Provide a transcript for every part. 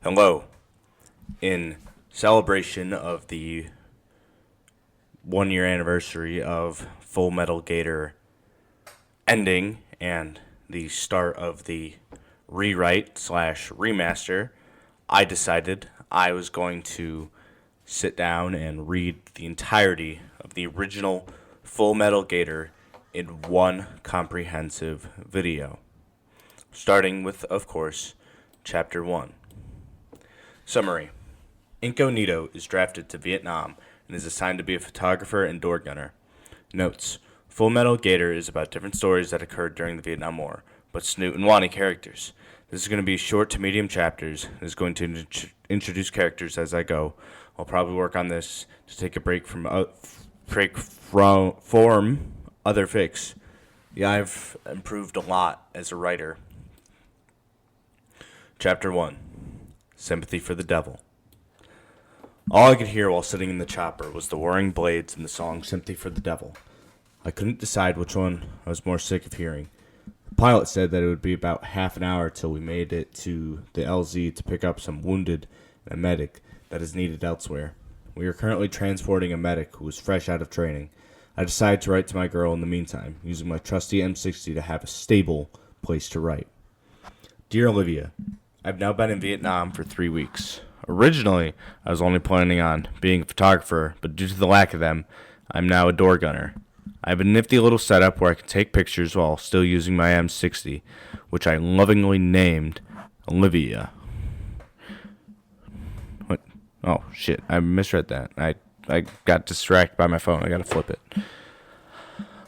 Hello. In celebration of the 1 year anniversary of Full Metal Gator ending and the start of the rewrite slash remaster, I decided I was going to sit down and read the entirety of the original Full Metal Gator in one comprehensive video. Starting with, of course, Chapter 1. Summary. Incognito is drafted to Vietnam and is assigned to be a photographer and door gunner. Notes. Full Metal Gator is about different stories that occurred during the Vietnam War, but Snoot and Wani characters. This is going to be short to medium chapters. It is going to introduce characters as I go. I'll probably work on this to take a break from other fics. Yeah, I've improved a lot as a writer. Chapter 1. Sympathy for the Devil. All I could hear while sitting in the chopper was the whirring blades and the song Sympathy for the Devil. I couldn't decide which one I was more sick of hearing. The pilot said that it would be about half an hour till we made it to the LZ to pick up some wounded and a medic that is needed elsewhere. We are currently transporting a medic who is fresh out of training. I decided to write to my girl in the meantime, using my trusty M60 to have a stable place to write. Dear Olivia, I've now been in Vietnam for 3 weeks. Originally, I was only planning on being a photographer, but due to the lack of them, I'm now a door gunner. I have a nifty little setup where I can take pictures while still using my M60, which I lovingly named Olivia. What? Oh, shit. I misread that. I got distracted by my phone. I gotta flip it.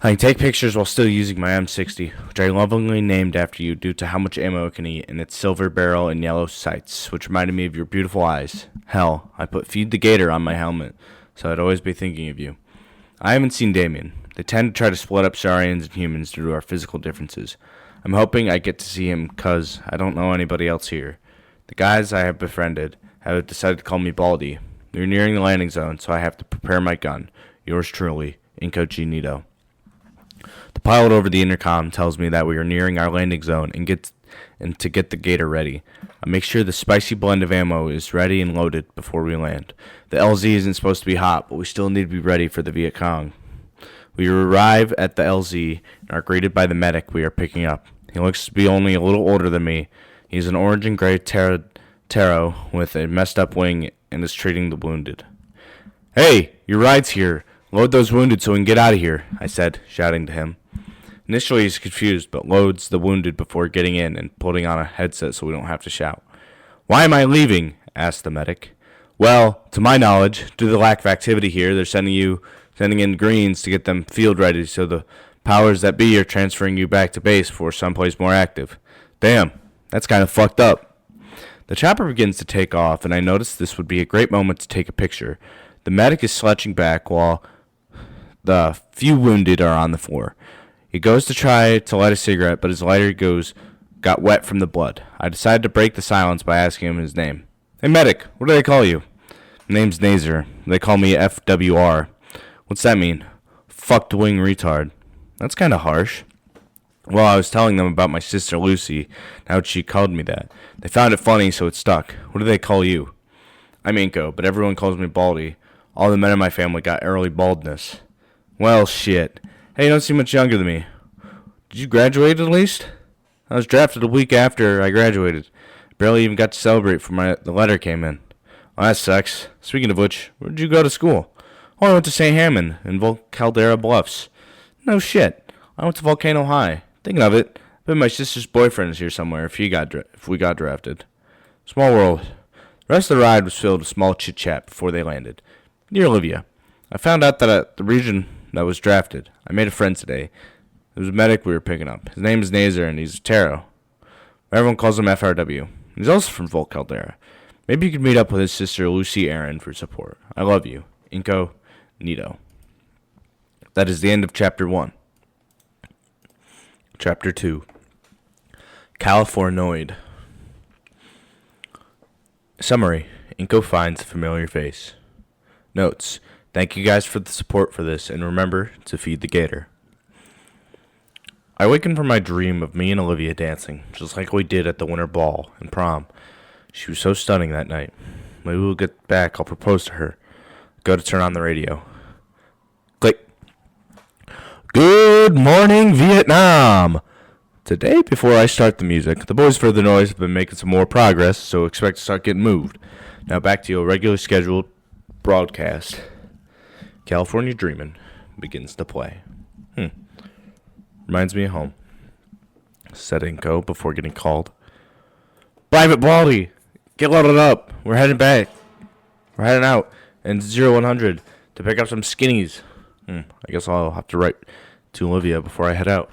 I can take pictures while still using my M60, which I lovingly named after you due to how much ammo it can eat and its silver barrel and yellow sights, which reminded me of your beautiful eyes. Hell, I put Feed the Gator on my helmet, so I'd always be thinking of you. I haven't seen Damien. They tend to try to split up Saurians and humans due to our physical differences. I'm hoping I get to see him cause I don't know anybody else here. The guys I have befriended have decided to call me Baldy. We're nearing the landing zone, so I have to prepare my gun. Yours truly, Incognito. The pilot over the intercom tells me that we are nearing our landing zone and to get the Gator ready. I make sure the spicy blend of ammo is ready and loaded before we land. The LZ isn't supposed to be hot, but we still need to be ready for the Viet Cong. We arrive at the LZ and are greeted by the medic we are picking up. He looks to be only a little older than me. He's an orange and gray Taro with a messed up wing and is treating the wounded. Hey, your ride's here. Load those wounded so we can get out of here, I said, shouting to him. Initially, he's confused, but loads the wounded before getting in and putting on a headset so we don't have to shout. Why am I leaving? Asked the medic. Well, to my knowledge, due to the lack of activity here, they're sending in greens to get them field ready so the powers that be are transferring you back to base for someplace more active. Damn, that's kind of fucked up. The chopper begins to take off, and I notice this would be a great moment to take a picture. The medic is slouching back while the few wounded are on the floor. He goes to try to light a cigarette, but his lighter got wet from the blood. I decided to break the silence by asking him his name. Hey, medic, what do they call you? My name's Nazer. They call me FWR. What's that mean? Fucked wing retard. That's kind of harsh. Well, I was telling them about my sister Lucy, and how she called me that. They found it funny, so it stuck. What do they call you? I'm Inko, but everyone calls me Baldy. All the men in my family got early baldness. Well, shit. Hey, you don't seem much younger than me. Did you graduate at least? I was drafted a week after I graduated. Barely even got to celebrate before the letter came in. Well, that sucks. Speaking of which, where did you go to school? Oh, I went to St. Hammond in Caldera Bluffs. No shit. I went to Volcano High. Thinking of it, I bet my sister's boyfriend is here somewhere if we got drafted. Small world. The rest of the ride was filled with small chit-chat before they landed. Dear Olivia, I found out that at the region that was drafted, I made a friend today. There was a medic we were picking up. His name is Nazer, and he's a Taro. Everyone calls him FRW. He's also from Volk Caldera. Maybe you could meet up with his sister Lucy Aaron for support. I love you. Incognito. That is the end of Chapter 1. Chapter 2. Californoid. Summary. Inko finds a familiar face. Notes. Thank you guys for the support for this, and remember to feed the gator. I awakened from my dream of me and Olivia dancing, just like we did at the winter ball and prom. She was so stunning that night. Maybe we'll get back. I'll propose to her. Go to turn on the radio. Click. Good morning, Vietnam. Today, before I start the music, the boys for the noise have been making some more progress, so expect to start getting moved. Now back to your regularly scheduled broadcast. California Dreamin' begins to play. Reminds me of home. Said Inco before getting called. Private Baldy, get loaded up. We're heading back. We're heading out in 0100 to pick up some skinnies. I guess I'll have to write to Olivia before I head out.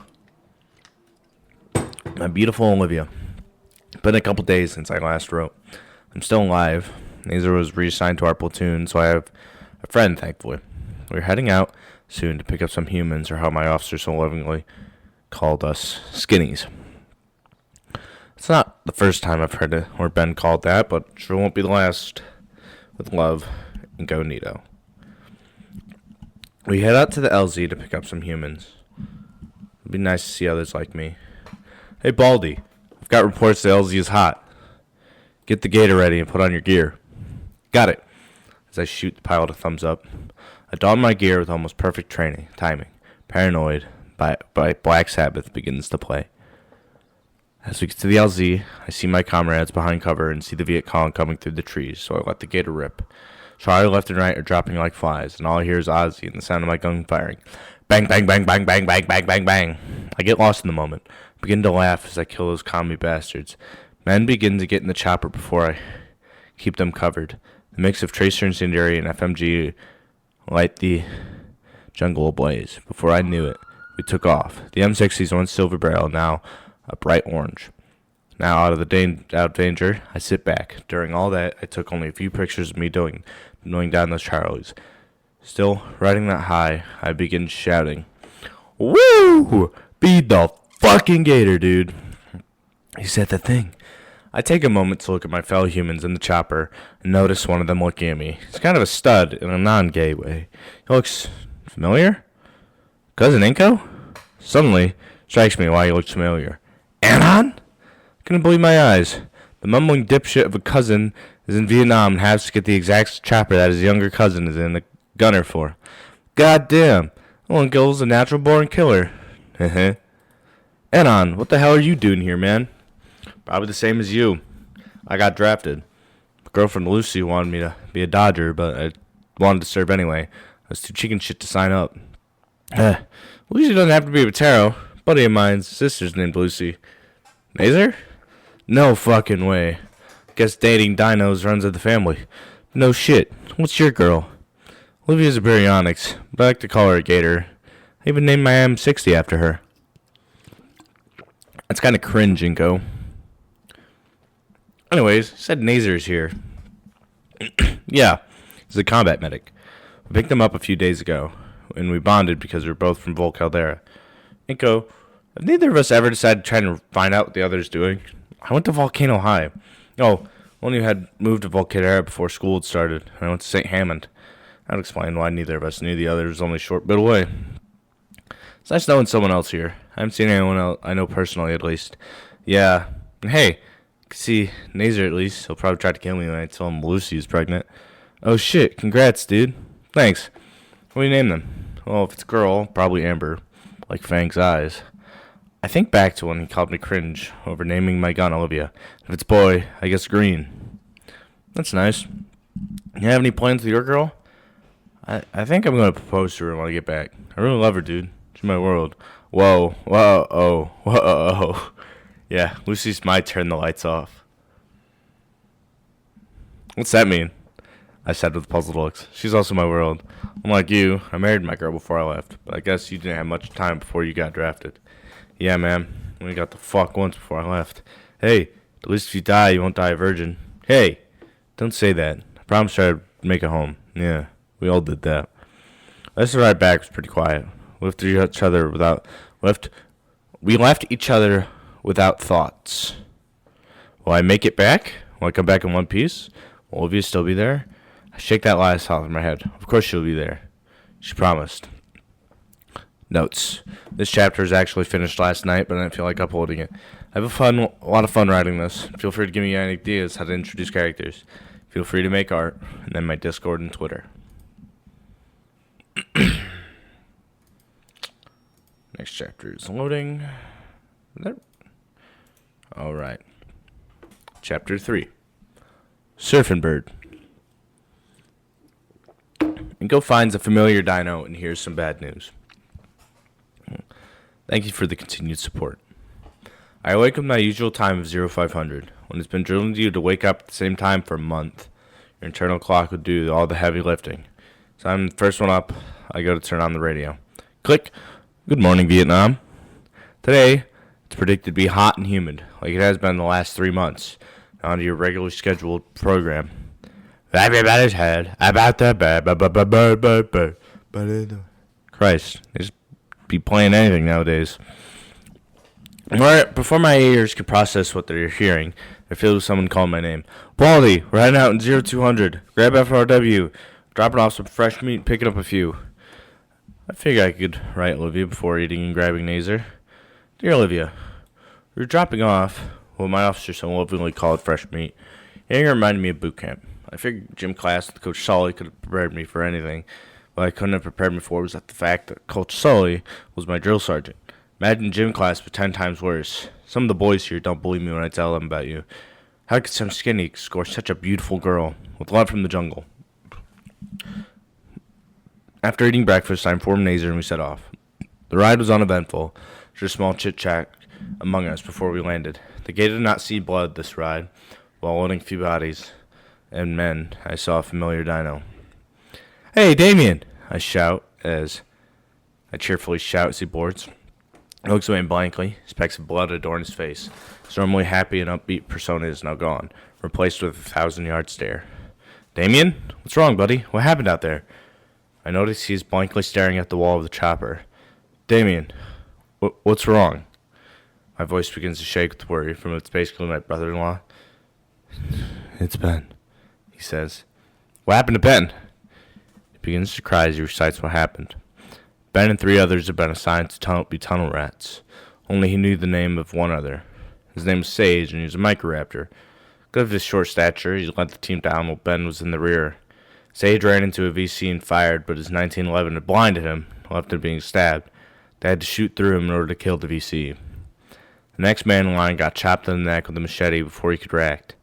My beautiful Olivia. Been a couple days since I last wrote. I'm still alive. Nazer was reassigned to our platoon, so I have a friend, thankfully. We're heading out soon to pick up some humans, or how my officer so lovingly called us, skinnies. It's not the first time I've heard it or been called that, but sure won't be the last. With love, Incognito. We head out to the LZ to pick up some humans. It'd be nice to see others like me. Hey, Baldy, I've got reports the LZ is hot. Get the Gator ready and put on your gear. Got it. As I shoot the pilot a thumbs up, I don my gear with almost perfect timing. Paranoid by Black Sabbath begins to play. As we get to the LZ, I see my comrades behind cover and see the Viet Cong coming through the trees, so I let the Gator rip. Charlie left and right are dropping like flies, and all I hear is Ozzy and the sound of my gun firing. Bang, bang, bang, bang, bang, bang, bang, bang, bang. I get lost in the moment. Begin to laugh as I kill those commie bastards. Men begin to get in the chopper before I keep them covered. The mix of tracer incendiary and FMG light the jungle ablaze. Before I knew it, we took off. The M60's one silver barrel, now a bright orange. Now out of danger, I sit back. During all that, I took only a few pictures of me going down those Charlies. Still riding that high, I begin shouting, "Woo! Beat the fucking Gator, dude!" He said the thing. I take a moment to look at my fellow humans in the chopper and notice one of them looking at me. He's kind of a stud in a non-gay way. He looks familiar? Cousin Inko? Suddenly, strikes me why he looks familiar. Anon? Couldn't believe my eyes. The mumbling dipshit of a cousin is in Vietnam and has to get the exact chopper that his younger cousin is in a gunner for. God damn. Uncle's a natural-born killer. Anon, what the hell are you doing here, man? Probably the same as you. I got drafted. My girlfriend Lucy wanted me to be a Dodger, but I wanted to serve anyway. I was too chicken shit to sign up. Lucy doesn't have to be a Batero. A buddy of mine's sister's named Lucy. Nazer? No fucking way. Guess dating dinos runs in the family. No shit. What's your girl? Olivia's a baryonyx, but I like to call her a Gator. I even named my M60 after her. That's kind of cringe, Inko. Anyways, said Nazer's here. Yeah, he's a combat medic. We picked him up a few days ago, and we bonded because we were both from Vol Caldera. Inko, have neither of us ever decided to try to find out what the other's doing? I went to Volcano High. Oh, only had moved to Vol Caldera before school had started. I went to St. Hammond. That'd explain why neither of us knew the other was only a short bit away. It's nice knowing someone else here. I haven't seen anyone else I know personally, at least. Yeah. And hey, see Nazer at least. He'll probably try to kill me when I tell him Lucy is pregnant. Oh shit, congrats, dude. Thanks. What do you name them? Well, if it's a girl, probably Amber. Like Fang's eyes. I think back to when he called me cringe over naming my gun Olivia. If it's boy, I guess Green. That's nice. You have any plans with your girl? I think I'm going to propose to her when I get back. I really love her, dude. She's my world. Whoa. Yeah, Lucy's my turn the lights off. What's that mean? I said with puzzled looks. She's also my world. Unlike you, I married my girl before I left, but I guess you didn't have much time before you got drafted. Yeah, man. We got the fuck once before I left. Hey, at least if you die, you won't die a virgin. Hey, don't say that. I promised I'd make it home. Yeah, we all did that. This ride back was pretty quiet. We left each other without thoughts. Will I make it back? Will I come back in one piece? Will Olivia still be there? I shake that last thought in my head. Of course she'll be there. She promised. Notes. This chapter is actually finished last night, but I didn't feel like uploading it. I have a lot of fun writing this. Feel free to give me any ideas how to introduce characters. Feel free to make art, and then my Discord and Twitter. Next chapter is loading. There. All right. Chapter 3. Surfing Bird. Inko finds a familiar dino and hears some bad news. Thank you for the continued support. I awake with my usual time of 0500. When it's been drilled into you to wake up at the same time for a month, your internal clock would do all the heavy lifting. So I'm the first one up. I go to turn on the radio. Click. Good morning, Vietnam. Today, it's predicted to be hot and humid, like it has been the last 3 months. Now onto your regularly scheduled program. Everybody's head about the bird. Christ, they just be playing anything nowadays. Right before my ears can process what they're hearing, they're filled with someone calling my name. Baldy, we're heading out in 0200. Grab FRW. Dropping off some fresh meat and picking up a few. I figured I could write Olivia before eating and grabbing Nazer. Dear Olivia, we were dropping off what my officer so lovingly called fresh meat. It reminded me of boot camp. I figured gym class with Coach Sully could have prepared me for anything. What I couldn't have prepared me for was the fact that Coach Sully was my drill sergeant. Imagine gym class, but 10 times worse. Some of the boys here don't believe me when I tell them about you. How could some skinny score such a beautiful girl with love from the jungle? After eating breakfast, I informed Nazer and we set off. The ride was uneventful, just a small chit-chat among us before we landed. The Gator did not see blood this ride. While loading a few bodies and men, I saw a familiar dino. Hey, Damien! I cheerfully shout as he boards. He looks away blankly. Specks of blood adorn his face. His normally happy and upbeat persona is now gone, replaced with a 1,000-yard stare. Damien? What's wrong, buddy? What happened out there? I notice he is blankly staring at the wall of the chopper. Damien, what's wrong? My voice begins to shake with worry from it's basically my brother-in-law. It's Ben, he says. What happened to Ben? He begins to cry as he recites what happened. Ben and 3 others have been assigned to be tunnel rats. Only he knew the name of one other. His name was Sage, and he was a microraptor. Because of his short stature, he led the team down while Ben was in the rear. Sage ran into a VC and fired, but his 1911 had blinded him, left him being stabbed. They had to shoot through him in order to kill the VC. The next man in line got chopped in the neck with a machete before he could react.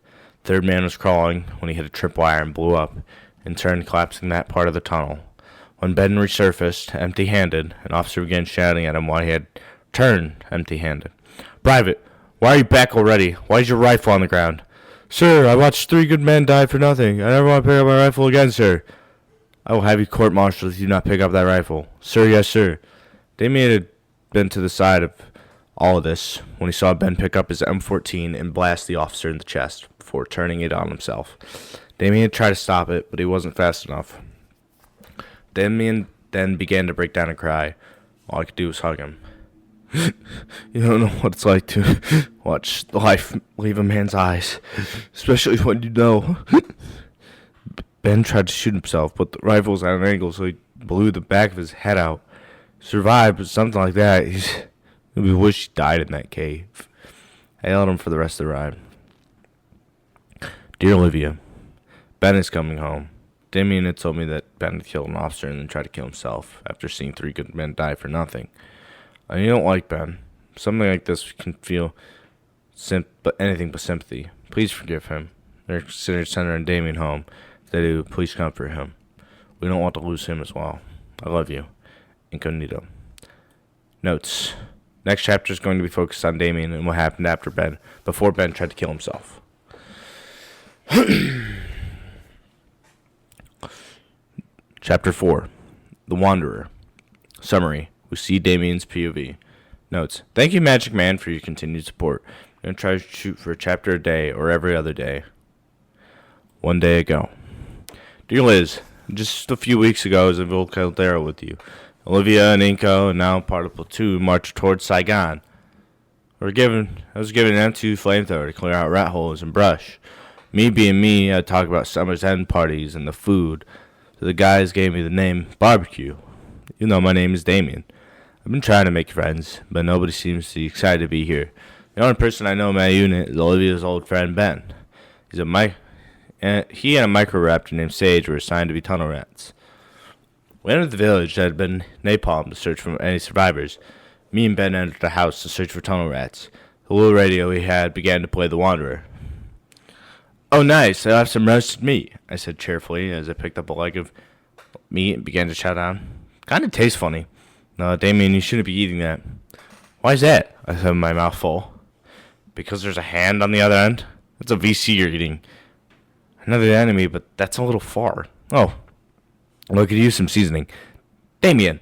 The third man was crawling when he hit a tripwire and blew up, in turn collapsing that part of the tunnel. When Ben resurfaced, empty-handed, an officer began shouting at him while he had turned empty-handed. Private, why are you back already? Why is your rifle on the ground? Sir, I watched 3 good men die for nothing. I never want to pick up my rifle again, sir. I will have you court-martialed if you do not pick up that rifle. Sir, yes, sir. Damien had been to the side of all of this when he saw Ben pick up his M14 and blast the officer in the chest before turning it on himself. Damien tried to stop it, but he wasn't fast enough. Damien then began to break down and cry. All I could do was hug him. You don't know what it's like to watch the life leave a man's eyes, especially when you know. Ben tried to shoot himself, but the rifle was at an angle, so he blew the back of his head out. Survived, but something like that. We wish he died in that cave. I held him for the rest of the ride. Dear Olivia, Ben is coming home. Damien had told me that Ben had killed an officer and then tried to kill himself after seeing 3 good men die for nothing. I don't like Ben. Something like this can feel anything but sympathy. Please forgive him. They're considered sending Damien home. If they do, please comfort him. We don't want to lose him as well. I love you. Incognito. Notes. Next chapter is going to be focused on Damien and what happened before Ben tried to kill himself. Chapter 4. The Wanderer. Summary. We see Damien's POV. Notes. Thank you, Magic Man, for your continued support. I'm going to try to shoot for a chapter a day or every other day. One day ago. Dear Liz, just a few weeks ago I was in Villa Caldera with you. Olivia and Inko, and now part of Platoon, marched towards Saigon. I was given an M2 flamethrower to clear out rat holes and brush. Me being me, I'd talk about summer's end parties and the food. So the guys gave me the name Barbecue. You know my name is Damien. I've been trying to make friends, but nobody seems to be excited to be here. The only person I know in my unit is Olivia's old friend Ben. He's a he and a microraptor named Sage were assigned to be tunnel rats. We entered the village that had been napalmed to search for any survivors. Me and Ben entered the house to search for tunnel rats. The little radio we had began to play The Wanderer. "Oh, nice, I'll have some roasted meat," I said cheerfully as I picked up a leg of meat and began to chow down. "Kinda tastes funny." "No, Damien, you shouldn't be eating that." "Why's that?" I said with my mouth full. "Because there's a hand on the other end? That's a VC you're eating." "Another enemy, but that's a little far." "Oh, well, I could use some seasoning." "Damien,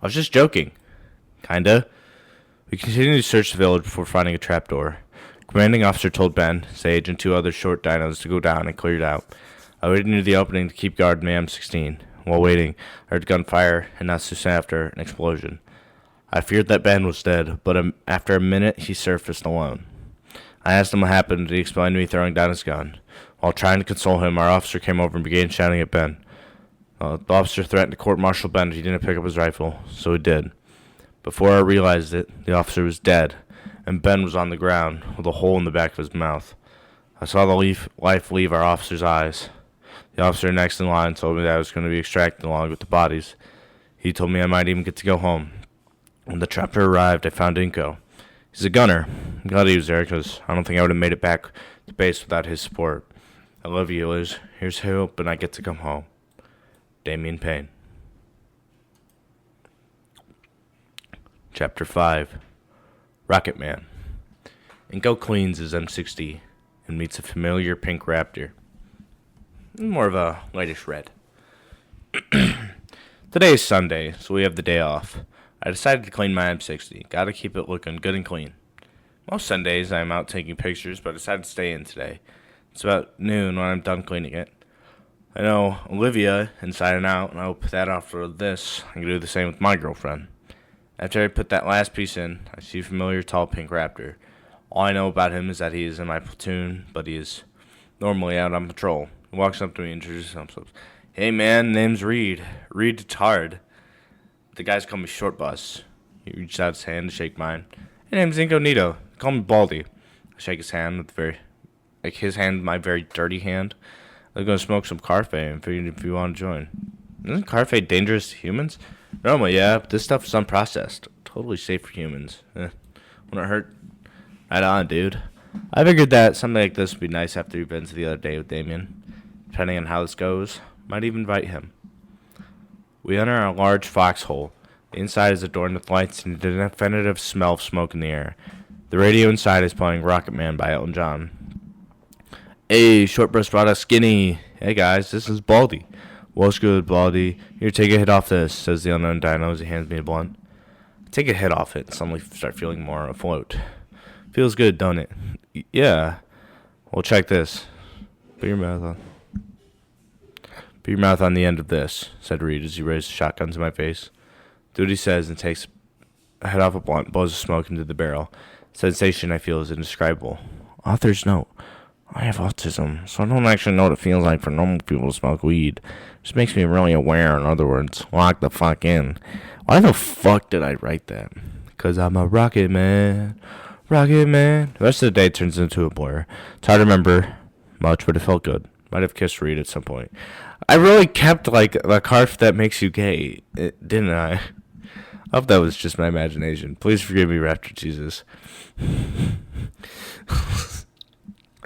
I was just joking." "Kinda." We continued to search the village before finding a trapdoor. Commanding officer told Ben, Sage, and two other short dinos to go down and clear it out. I waited near the opening to keep guard in the M16. While waiting, I heard gunfire, and not so soon after, an explosion. I feared that Ben was dead, but after a minute, he surfaced alone. I asked him what happened, and he explained to me throwing down his gun. While trying to console him, our officer came over and began shouting at Ben. The officer threatened to court-martial Ben if he didn't pick up his rifle, so he did. Before I realized it, the officer was dead, and Ben was on the ground with a hole in the back of his mouth. I saw the life leave our officer's eyes. The officer next in line told me that I was going to be extracted along with the bodies. He told me I might even get to go home. When the trapper arrived, I found Inko. He's a gunner. I'm glad he was there because I don't think I would have made it back to base without his support. I love you, Liz. Here's hope, and I get to come home. Damien Payne. Chapter 5. Rocket Man. Inko cleans his M60 and meets a familiar pink raptor. More of a lightish red. Today is Sunday, so we have the day off. I decided to clean my M60. Gotta keep it looking good and clean. Most Sundays I'm out taking pictures, but I decided to stay in today. It's about noon when I'm done cleaning it. I know Olivia inside and out, and I will put that off for this. I can do the same with my girlfriend. After I put that last piece in, I see a familiar tall pink raptor. All I know about him is that he is in my platoon, but he is normally out on patrol. He walks up to me and introduces himself. "Hey man, name's Reed. Reed Tard. The guys call me Short Bus." He reached out his hand to shake mine. "Hey, name's Incognito. They call me Baldy." I shake his hand with his hand, my very dirty hand. I was gonna smoke some Carfay and figured if you want to join. Isn't Carfay dangerous to humans? Normally, yeah, but this stuff is unprocessed. Totally safe for humans. Won't it hurt? Right on, dude. I figured that something like this would be nice after the events of the other day with Damien. Depending on how this goes, might even invite him. We enter a large foxhole. The inside is adorned with lights and a definitive smell of smoke in the air. The radio inside is playing Rocket Man by Elton John. "Hey, Short Bus brought us Skinny. Hey guys, this is Baldy." "What's good, Baldy? Here, take a hit off this," says the unknown dino as he hands me a blunt. I take a hit off it and suddenly start feeling more afloat. Feels good, don't it? Yeah. Well, check this. Put your mouth on the end of this, said Reed as he raised the shotgun to my face. Do what he says and takes a head off a blunt, blows the smoke into the barrel. Sensation I feel is indescribable. Author's note. I have autism, so I don't actually know what it feels like for normal people to smoke weed. It just makes me really aware, in other words, lock the fuck in. Why the fuck did I write that? Because I'm a rocket man. Rocket man. The rest of the day turns into a blur. It's hard to remember much, but it felt good. Might have kissed Reed at some point. I really kept, like, the carf that makes you gay, didn't I? I hope that was just my imagination. Please forgive me, Raptor Jesus.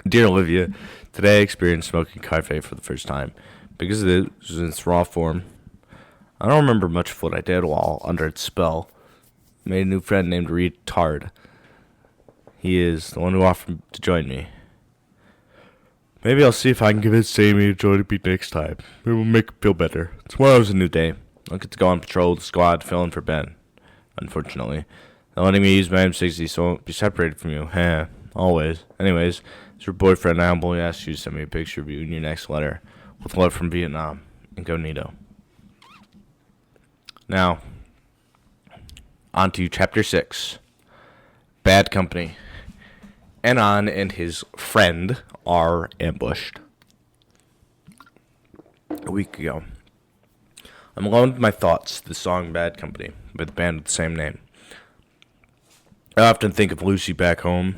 Dear Olivia, today I experienced smoking Carfe for the first time. Because it was in its raw form, I don't remember much of what I did while under its spell. I made a new friend named Reed Tard. He is the one who offered to join me. Maybe I'll see if I can convince Sammy to join me next time. It will make him feel better. Tomorrow's a new day. I'll get to go on patrol with the squad, fill in for Ben. Unfortunately. They're letting me use my M60 so I won't be separated from you. Heh. Always. Anyways, as your boyfriend, I humbly ask you to send me a picture of you in your next letter. With love from Vietnam. Incognito. Now, on to Chapter 6. Bad Company. Anon and his friend are ambushed. A week ago. I'm alone with my thoughts, the song Bad Company, by the band with the same name. I often think of Lucy back home.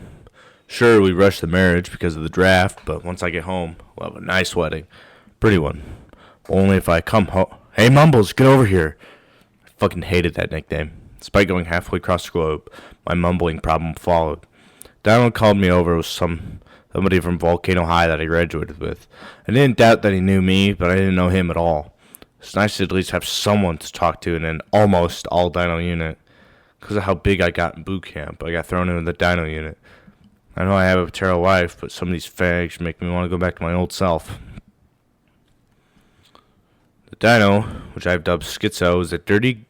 Sure, we rushed the marriage because of the draft, but once I get home, we'll have a nice wedding. Pretty one. Only if I come home. Hey, Mumbles, get over here. I fucking hated that nickname. Despite going halfway across the globe, my mumbling problem followed. Donald called me over with somebody from Volcano High that I graduated with. I didn't doubt that he knew me, but I didn't know him at all. It's nice to at least have someone to talk to in an almost all dino unit. Because of how big I got in boot camp, I got thrown into the dino unit. I know I have a terrible life, but some of these fags make me want to go back to my old self. The dino, which I've dubbed Schizo, is a dirty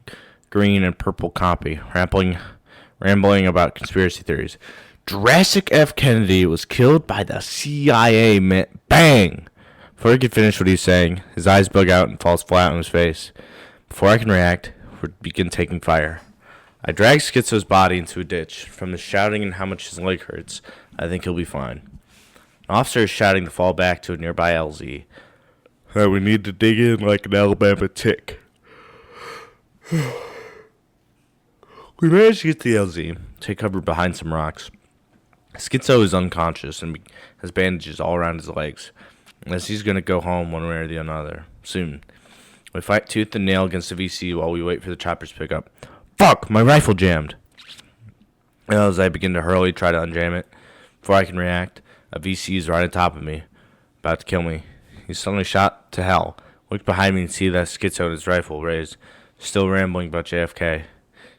green and purple copy, rambling about conspiracy theories. Jurassic F. Kennedy was killed by the CIA. Bang! Before he could finish what he's saying, his eyes bug out and falls flat on his face. Before I can react, we begin taking fire. I drag Schizo's body into a ditch. From the shouting and how much his leg hurts, I think he'll be fine. An officer is shouting to fall back to a nearby LZ. We need to dig in like an Alabama tick. We managed to get to the LZ, take cover behind some rocks. Schizo is unconscious and has bandages all around his legs, as he's going to go home one way or the other soon. We fight tooth and nail against the VC while we wait for the choppers to pick up. Fuck! My rifle jammed! And as I begin to hurriedly try to unjam it, before I can react, a VC is right on top of me, about to kill me. He's suddenly shot to hell. Look behind me and see that Schizo and his rifle raised, still rambling about JFK.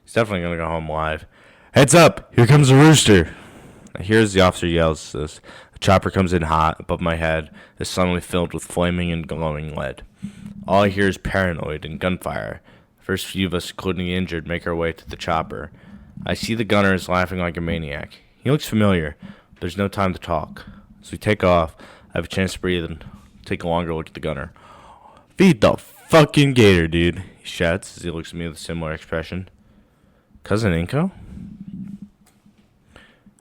He's definitely going to go home alive. Heads up! Here comes a rooster! I hear as the officer yells this. A chopper comes in hot above my head, is suddenly filled with flaming and glowing lead. All I hear is paranoid and gunfire. The first few of us, including the injured, make our way to the chopper. I see the gunner is laughing like a maniac. He looks familiar, but there's no time to talk. As we take off, I have a chance to breathe and take a longer look at the gunner. Feed the fucking gator, dude, he shouts as he looks at me with a similar expression. Cousin Inko?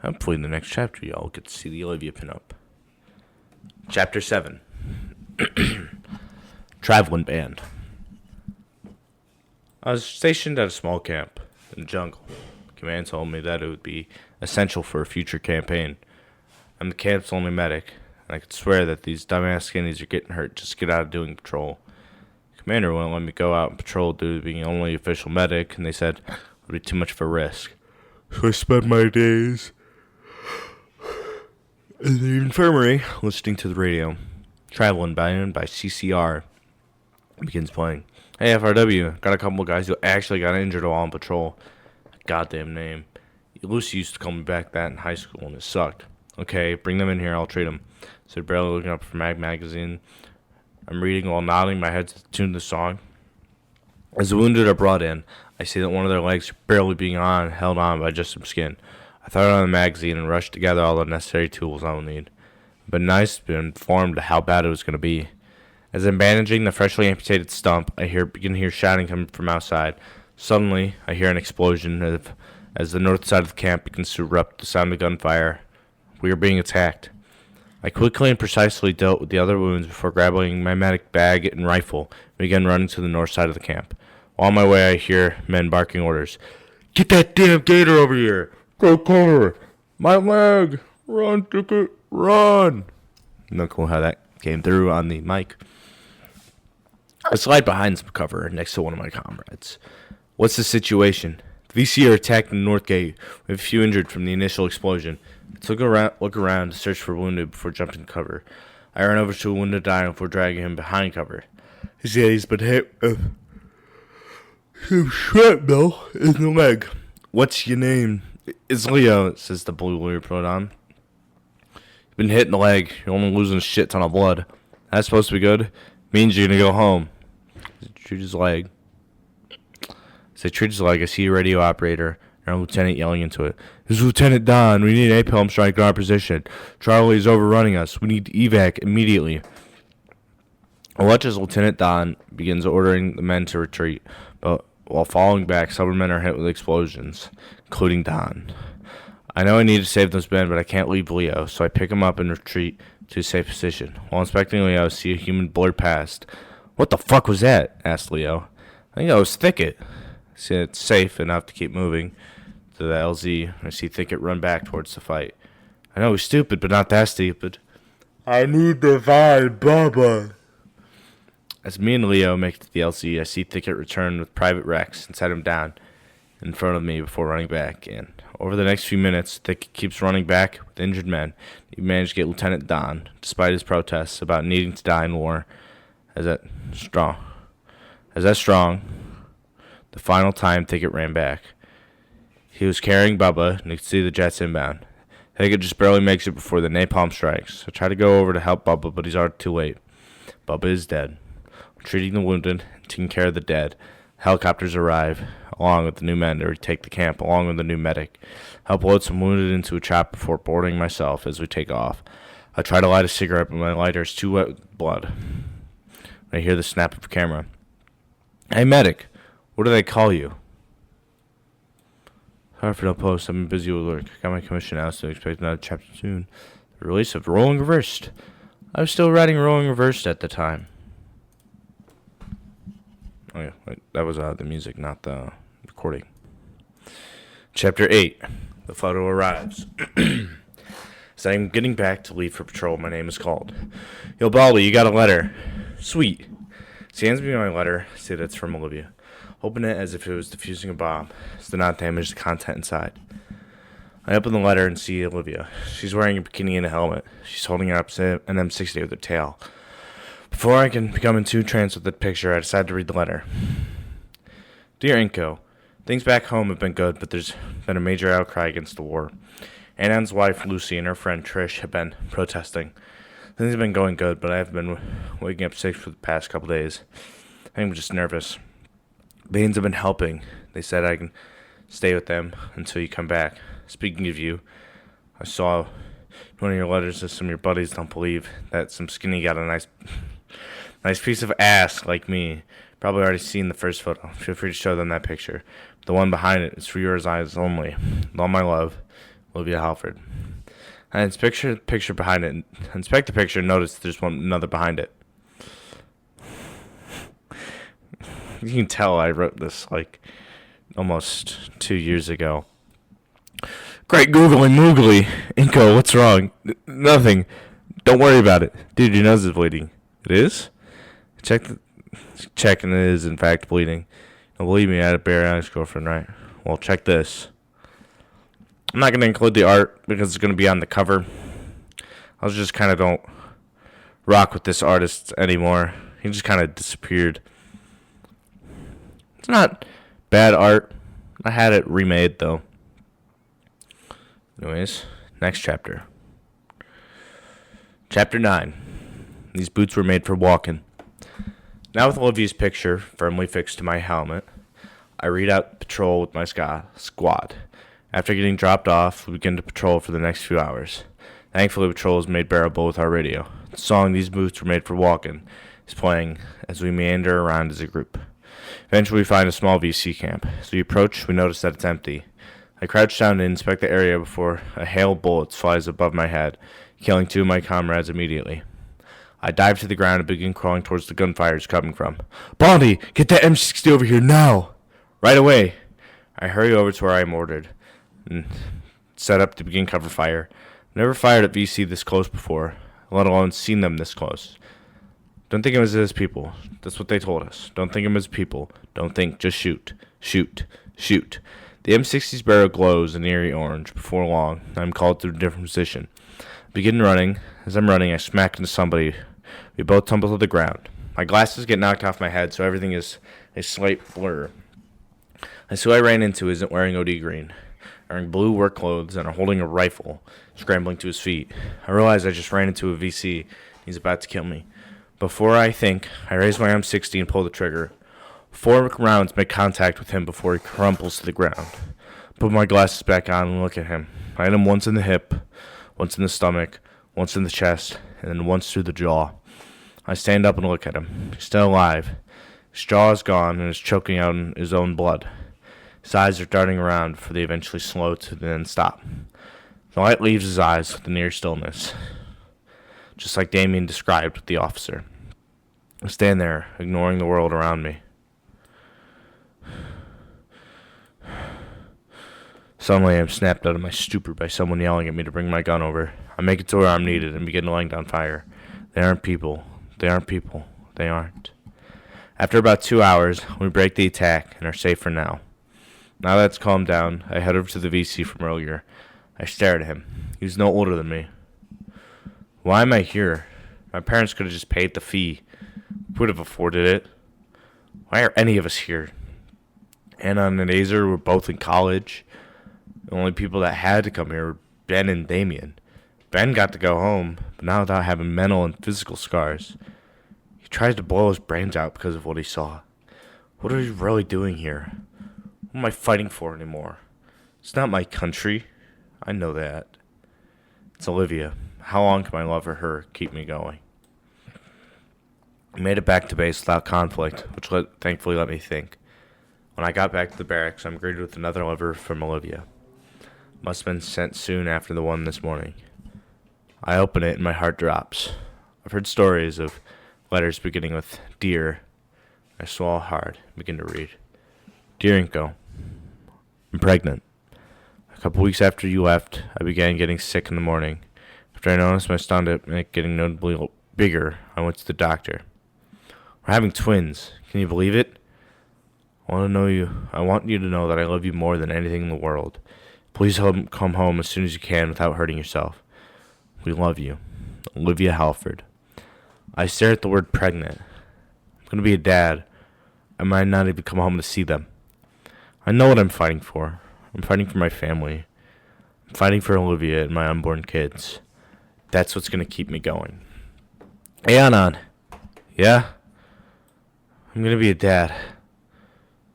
Hopefully in the next chapter, y'all get to see the Olivia pinup. Chapter 7. Traveling Band. I was stationed at a small camp in the jungle. Command told me that it would be essential for a future campaign. I'm the camp's only medic, and I could swear that these dumbass skinnies are getting hurt just to get out of doing patrol. The commander wouldn't let me go out and patrol due to being the only official medic, and they said it would be too much of a risk. So I spent my days in the infirmary listening to the radio. Traveling Band by CCR begins playing. Hey, FRW, got a couple of guys who actually got injured while on patrol. Goddamn name. Lucy used to call me back that in high school, and it sucked. Okay, bring them in here, I'll treat them. Said barely looking up from Mag Magazine. I'm reading while nodding my head to the tune of the song. As the wounded are brought in, I see that one of their legs are barely being held on by just some skin. I throw it on the magazine and rush to gather all the necessary tools I will need. But nice to be informed of how bad it was going to be. As I'm bandaging the freshly amputated stump, I begin to hear shouting coming from outside. Suddenly, I hear an explosion as the north side of the camp begins to erupt the sound of gunfire. We are being attacked. I quickly and precisely dealt with the other wounds before grabbing my medic bag and rifle and began running to the north side of the camp. While on my way, I hear men barking orders. Get that damn gator over here! Go cover! My leg! Run, ticket! Run! No clue how that came through on the mic. I slide behind some cover next to one of my comrades. What's the situation? The VC are attacking the north gate. We have a few injured from the initial explosion. I took a look around to search for wounded before jumping to cover. I ran over to a wounded dino before dragging him behind cover. He said he's been hit with some shrapnel in the leg. What's your name? It's Leo, says the blue lawyer put on. You've been hit in the leg. You're only losing a shit ton of blood. That's supposed to be good. Means you're gonna go home. Treat his leg. As I treat his leg, I see a radio operator and our lieutenant yelling into it. This is Lieutenant Don. We need a napalm strike in our position. Charlie is overrunning us. We need evac immediately. I watch as Lieutenant Don begins ordering the men to retreat, but while falling back, several men are hit with explosions, including Don. I know I need to save those men, but I can't leave Leo, so I pick him up and retreat to a safe position. While inspecting Leo, I see a human blur past. What the fuck was that? Asked Leo. I think that was Thicket. I said it's safe enough to keep moving. to the LZ. I see Thicket run back towards the fight. I know he's stupid, but not that stupid. I need to find Bubba. As me and Leo make it to the LZ, I see Thicket return with Private Rex and set him down in front of me before running back in. Over the next few minutes, Thicket keeps running back with injured men. He managed to get Lieutenant Don, despite his protests about needing to die in war. As that strong, the final time Thicket ran back. He was carrying Bubba, and you could see the jets inbound. Thicket just barely makes it before the napalm strikes. I try to go over to help Bubba, but he's already too late. Bubba is dead. I'm treating the wounded and taking care of the dead. Helicopters arrive, along with the new men to retake the camp, along with the new medic. Help load some wounded into a chopper before boarding myself as we take off. I try to light a cigarette, but my lighter is too wet with blood. I hear the snap of a camera. Hey, medic, what do they call you? Sorry for no post. I've been busy with work. Got my commission now, so I expect another chapter soon. The release of Rolling Reversed. I was still writing Rolling Reversed at the time. Oh yeah, wait, that was the music, not the recording. Chapter 8. The photo arrives. As I'm getting back to leave for patrol, my name is called. Yo, Baldy, you got a letter. Sweet. She hands me my letter. See that it's from Olivia. Open it as if it was defusing a bomb, so to not damage the content inside. I open the letter and see Olivia. She's wearing a bikini and a helmet. She's holding up an M60 with her tail. Before I can become in too trance with the picture, I decide to read the letter. Dear Inko, things back home have been good, but there's been a major outcry against the war. Anand's wife, Lucy, and her friend Trish have been protesting. Things have been going good, but I've been waking up sick for the past couple days. I think I'm just nervous. Banes have been helping. They said I can stay with them until you come back. Speaking of you, I saw one of your letters that some of your buddies don't believe that some skinny got a nice piece of ass like me. Probably already seen the first photo. Feel free to show them that picture. The one behind it is for yours eyes only. With all my love, Olivia Halford. I inspect the picture behind it. Inspect the picture and notice there's another behind it. You can tell I wrote this like almost 2 years ago. Great googly moogly. Inko, what's wrong? Nothing. Don't worry about it. Dude, your nose is bleeding. It is? Check and it is in fact bleeding. Now, believe me, I had a bare ex-girlfriend, right? Well, check this. I'm not going to include the art because it's going to be on the cover. I just kind of don't rock with this artist anymore. He just kind of disappeared. It's not bad art. I had it remade, though. Anyways, next chapter. Chapter 9. These boots were made for walking. Now with Olivia's picture firmly fixed to my helmet, I read out patrol with my squad. After getting dropped off, we begin to patrol for the next few hours. Thankfully, patrol is made bearable with our radio. The song These Boots Were Made for Walking is playing as we meander around as a group. Eventually, we find a small VC camp. As we approach, we notice that it's empty. I crouch down to inspect the area before a hail of bullets flies above my head, killing 2 of my comrades immediately. I dive to the ground and begin crawling towards the gunfire it's coming from. Baldy, get that M60 over here now! Right away! I hurry over to where I am ordered and set up to begin cover fire. Never fired at VC this close before, let alone seen them this close. Don't think of them as people. That's what they told us. Don't think of them as people. Don't think, just shoot. Shoot. Shoot. The M60's barrel glows an eerie orange. Before long, I'm called to a different position. I begin running. As I'm running, I smack into somebody. We both tumble to the ground. My glasses get knocked off my head, so everything is a slight blur. I see who I ran into isn't wearing OD green, wearing blue work clothes and holding a rifle, scrambling to his feet. I realize I just ran into a VC. He's about to kill me. Before I think, I raise my M60 and pull the trigger. 4 rounds make contact with him before he crumples to the ground. Put my glasses back on and look at him. I hit him once in the hip, once in the stomach, once in the chest, and then once through the jaw. I stand up and look at him. He's still alive. His jaw is gone and is choking out his own blood. His eyes are darting around before they eventually slow to then stop. The light leaves his eyes with the near stillness, just like Damien described with the officer. I stand there, ignoring the world around me. Suddenly, I'm snapped out of my stupor by someone yelling at me to bring my gun over. I make it to where I'm needed and begin laying down fire. They aren't people. They aren't people. They aren't. After about 2 hours, we break the attack and are safe for now. Now that it's calmed down, I head over to the VC from earlier. I stare at him. He's no older than me. Why am I here? My parents could have just paid the fee. We would have afforded it. Why are any of us here? Anna and Azer were both in college. The only people that had to come here were Ben and Damien. Ben got to go home, but not without having mental and physical scars. He tries to blow his brains out because of what he saw. What are we really doing here? What am I fighting for anymore? It's not my country. I know that. It's Olivia. How long can my love for her keep me going? I made it back to base without conflict, which thankfully let me think. When I got back to the barracks, I'm greeted with another letter from Olivia. Must have been sent soon after the one this morning. I open it and my heart drops. I've heard stories of letters beginning with Dear. I swallow hard and begin to read. Dear Inko, I'm pregnant. A couple weeks after you left, I began getting sick in the morning. After I noticed my stomach getting notably bigger, I went to the doctor. We're having twins. Can you believe it? I want you to know that I love you more than anything in the world. Please come home as soon as you can without hurting yourself. We love you. Olivia Halford. I stare at the word pregnant. I'm going to be a dad. I might not even come home to see them. I know what I'm fighting for. I'm fighting for my family. I'm fighting for Olivia and my unborn kids. That's what's going to keep me going. Hey, Anon. Yeah? I'm going to be a dad.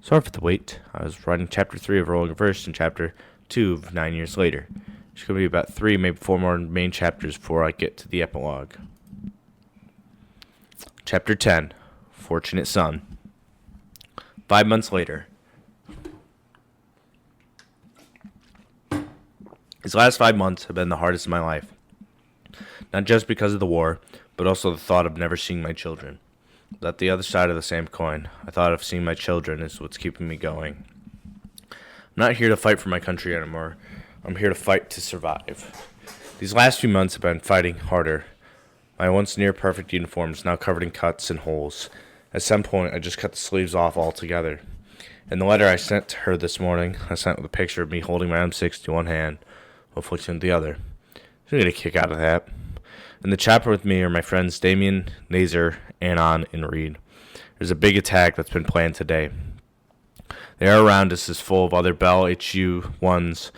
Sorry for the wait. I was writing Chapter 3 of Rolling Reverse and Chapter 2 of 9 Years Later. There's going to be about 3, maybe 4 more main chapters before I get to the epilogue. Chapter 10, Fortunate Son. 5 months later. These last 5 months have been the hardest of my life. Not just because of the war, but also the thought of never seeing my children. But the other side of the same coin, I thought of seeing my children is what's keeping me going. I'm not here to fight for my country anymore. I'm here to fight to survive. These last few months have been fighting harder. My once near-perfect uniform is now covered in cuts and holes. At some point, I just cut the sleeves off altogether. In the letter I sent to her this morning, I sent with a picture of me holding my M60 in one hand, while flicking the other. She'll get a kick out of that. In the chopper with me are my friends Damien, Nazer, Anon, and Reed. There's a big attack that's been planned today. The air around us is full of other Bell HU-1s,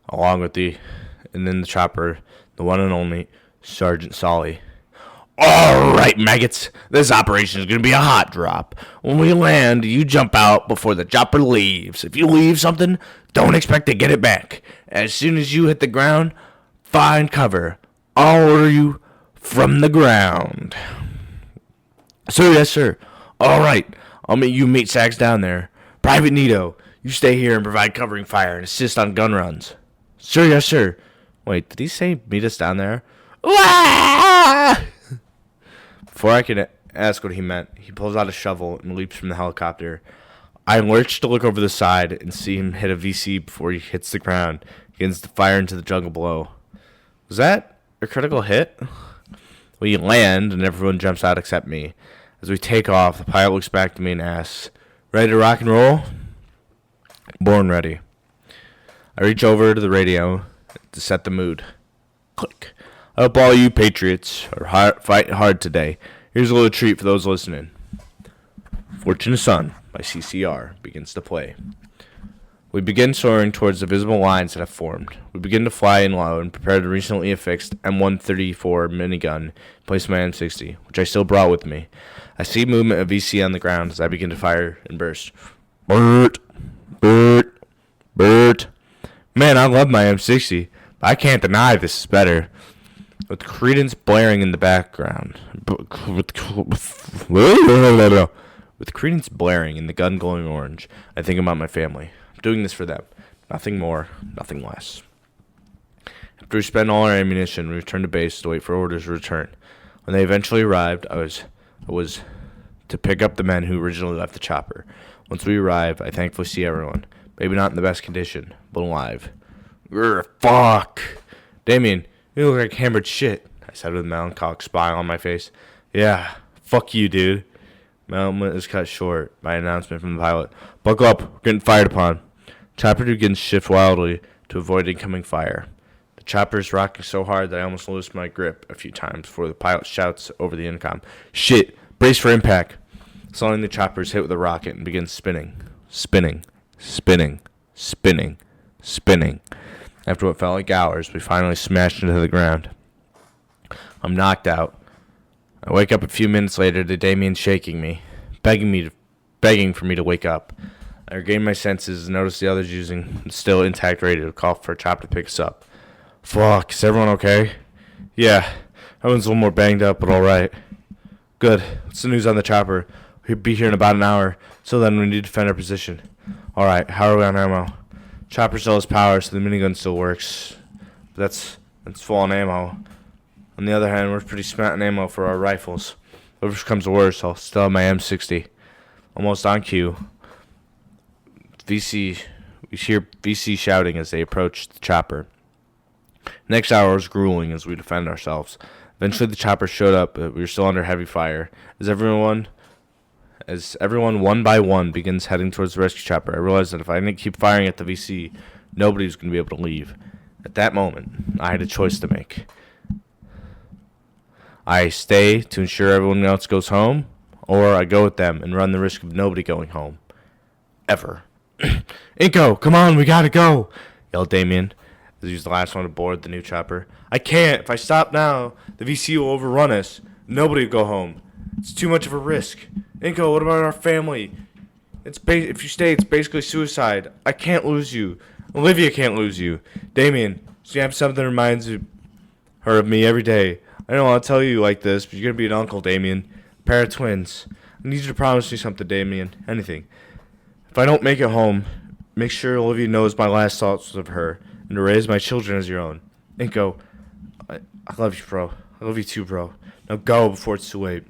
and in the chopper, the one and only Sergeant Solly. All right, maggots, this operation is going to be a hot drop. When we land, you jump out before the chopper leaves. If you leave something, don't expect to get it back. As soon as you hit the ground, find cover. I'll order you from the ground. Sir, yes, sir. All right, I'll meet you meat sacks down there. Private Nito, you stay here and provide covering fire and assist on gun runs. Sir, yes, sir. Wait, did he say meet us down there? Before I could ask what he meant, he pulls out a shovel and leaps from the helicopter. I lurch to look over the side and see him hit a VC before he hits the ground. He begins to fire into the jungle below. Was that a critical hit? We land and everyone jumps out except me. As we take off, the pilot looks back to me and asks, "Ready to rock and roll?" Born ready. I reach over to the radio to set the mood. Click. I hope all you patriots are fight hard today. Here's a little treat for those listening. Fortunate Son by CCR begins to play. We begin soaring towards the visible lines that have formed. We begin to fly in low and prepare the recently affixed M134 minigun in place of my M60, which I still brought with me. I see movement of VC on the ground as I begin to fire and burst. Bert, Bert, Bert. Man, I love my M60, but I can't deny this is better. With Credence blaring in the background. With Credence blaring and the gun glowing orange, I think about my family. I'm doing this for them. Nothing more, nothing less. After we spend all our ammunition, we return to base to wait for orders to return. When they eventually arrived, I was to pick up the men who originally left the chopper. Once we arrive, I thankfully see everyone. Maybe not in the best condition, but alive. Fuck. Damien, you look like hammered shit, I said with a melancholic smile on my face. Yeah, fuck you, dude. My moment is cut short by an announcement from the pilot. Buckle up, we're getting fired upon. Chopper begins to shift wildly to avoid incoming fire. The chopper is rocking so hard that I almost lose my grip a few times before the pilot shouts over the intercom. Shit, brace for impact. Suddenly the chopper is hit with a rocket and begins spinning. Spinning. Spinning. Spinning. Spinning. After what felt like hours, we finally smashed into the ground. I'm knocked out. I wake up a few minutes later to Damien shaking me, begging for me to wake up. I regain my senses and notice the others using the still intact radio to call for a chopper to pick us up. Fuck, is everyone okay? Yeah, everyone's a little more banged up, but alright. Good. What's the news on the chopper? We'll be here in about an hour, so then we need to defend our position. Alright, how are we on ammo? Chopper still has power, so the minigun still works. But that's full on ammo. On the other hand, we're pretty spent on ammo for our rifles. If worse comes to worse, I'll still have my M60. Almost on cue. We hear VC shouting as they approach the chopper. Next hour was grueling as we defend ourselves. Eventually the chopper showed up, but we were still under heavy fire. As everyone one by one begins heading towards the rescue chopper, I realized that if I didn't keep firing at the VC, nobody was going to be able to leave. At that moment, I had a choice to make. I stay to ensure everyone else goes home, or I go with them and run the risk of nobody going home. Ever. Inko, come on, we gotta go, yelled Damien as he was the last one to board the new chopper. I can't. If I stop now, the VC will overrun us. Nobody will go home. It's too much of a risk. Inko, what about our family? If you stay, it's basically suicide. I can't lose you. Olivia can't lose you. Damien, so you have something that reminds her of me every day. I don't want to tell you like this, but you're going to be an uncle, Damien. A pair of twins. I need you to promise me something, Damien. Anything. If I don't make it home, make sure Olivia knows my last thoughts of her, and to raise my children as your own. Inko, I love you, bro. I love you too, bro. Now go before it's too late.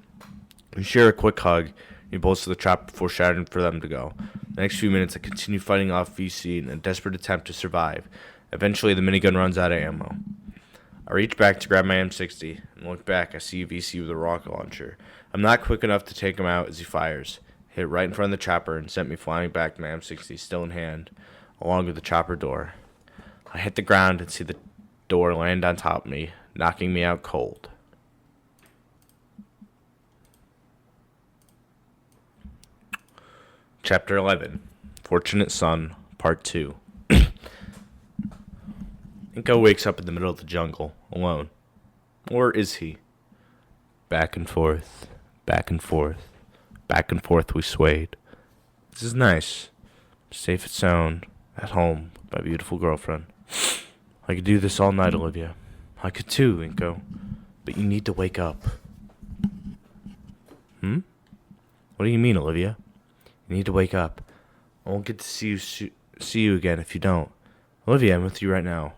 We share a quick hug, and we bolts to the chopper before shouting for them to go. The next few minutes, I continue fighting off VC in a desperate attempt to survive. Eventually, the minigun runs out of ammo. I reach back to grab my M60, and look back, I see VC with a rocket launcher. I'm not quick enough to take him out as he fires. Hit right in front of the chopper and sent me flying back to my M60 still in hand, along with the chopper door. I hit the ground and see the door land on top of me, knocking me out cold. Chapter 11, Fortunate Son, Part 2. Inko wakes up in the middle of the jungle, alone. Or is he? Back and forth, back and forth, back and forth we swayed. This is nice. Safe and sound, at home, with my beautiful girlfriend. I could do this all night, Olivia. I could too, Inko. But you need to wake up. What do you mean, Olivia? You need to wake up. I won't get to see you again if you don't. Olivia, I'm with you right now.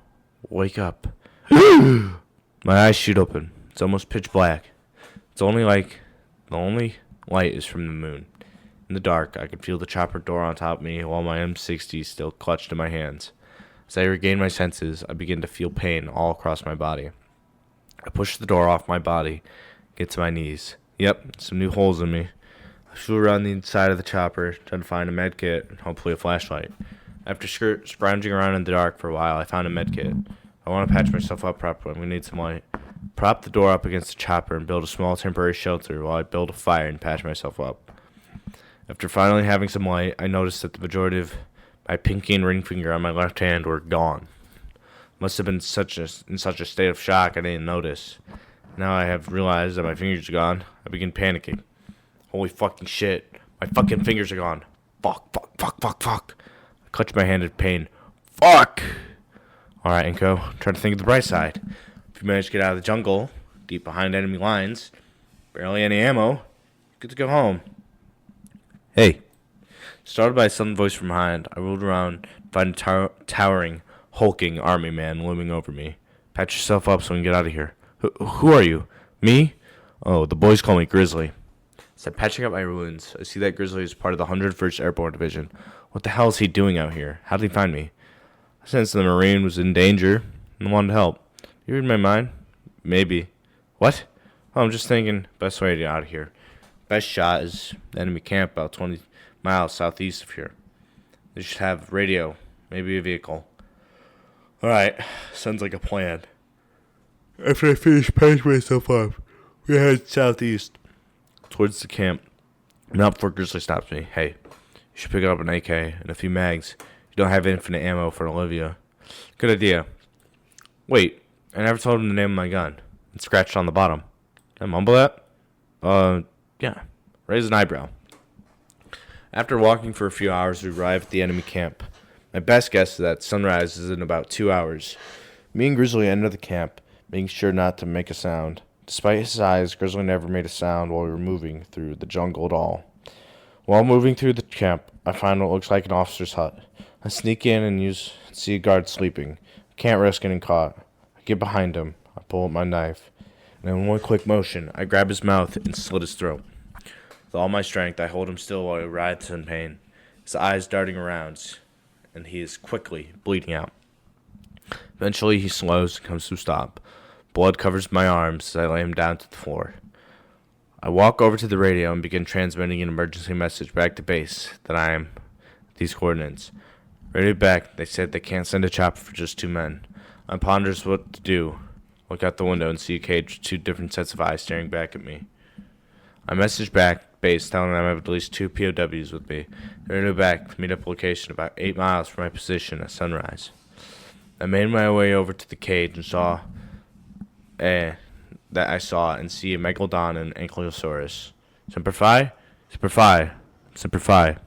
Wake up. My eyes shoot open. It's almost pitch black. The only light is from the moon. In the dark, I can feel the chopper door on top of me while my M60 is still clutched in my hands. As I regain my senses, I begin to feel pain all across my body. I push the door off my body, get to my knees. Yep, some new holes in me. I flew around the inside of the chopper, trying to find a med kit and hopefully a flashlight. After scrounging around in the dark for a while, I found a med kit. I want to patch myself up properly. I'm going to need some light. Prop the door up against the chopper and build a small temporary shelter while I build a fire and patch myself up. After finally having some light, I noticed that the majority of my pinky and ring finger on my left hand were gone. Must have been in such a state of shock I didn't notice. Now I have realized that my fingers are gone. I begin panicking. Holy fucking shit. My fucking fingers are gone. Fuck. I clutch my hand in pain. Fuck! Alright, Inko. Try to think of the bright side. If you manage to get out of the jungle, deep behind enemy lines, barely any ammo, good to go home. Hey. Startled by a sudden voice from behind, I rolled around and found a towering, hulking army man looming over me. Patch yourself up so we can get out of here. Who are you? Me? Oh, the boys call me Grizzly. As I'm patching up my wounds, I see that Grizzly is part of the 101st Airborne Division. What the hell is he doing out here? How did he find me? I sensed the Marine was in danger and wanted help. You read my mind? Maybe. What? Oh, I'm just thinking, best way to get out of here. Best shot is enemy camp about 20 miles southeast of here. They should have radio, maybe a vehicle. Alright, sounds like a plan. After I finish packing myself up, we head southeast towards the camp. Not before Grizzly stops me. Hey, you should pick up an AK and a few mags. You don't have infinite ammo for Olivia. Good idea. Wait, I never told him the name of my gun. It's scratched on the bottom. Can I mumble that? Yeah. Raise an eyebrow. After walking for a few hours, we arrive at the enemy camp. My best guess is that sunrise is in about 2 hours. Me and Grizzly enter the camp, making sure not to make a sound. Despite his size, Grizzly never made a sound while we were moving through the jungle at all. While moving through the camp, I find what looks like an officer's hut. I sneak in and see a guard sleeping. I can't risk getting caught. I get behind him. I pull out my knife. And in one quick motion, I grab his mouth and slit his throat. With all my strength, I hold him still while he writhes in pain, his eyes darting around, and he is quickly bleeding out. Eventually, he slows and comes to a stop. Blood covers my arms as I lay him down to the floor. I walk over to the radio and begin transmitting an emergency message back to base that I am at these coordinates. Radio back, they said they can't send a chopper for just 2 men. I ponders what to do. Look out the window and see a cage with 2 different sets of eyes staring back at me. I message back base telling them I have at least 2 POWs with me. They radio back to meet up location about 8 miles from my position at sunrise. I made my way over to the cage and saw see a megalodon and ankylosaurus. Semper Fi? Semper Fi. Semper Fi.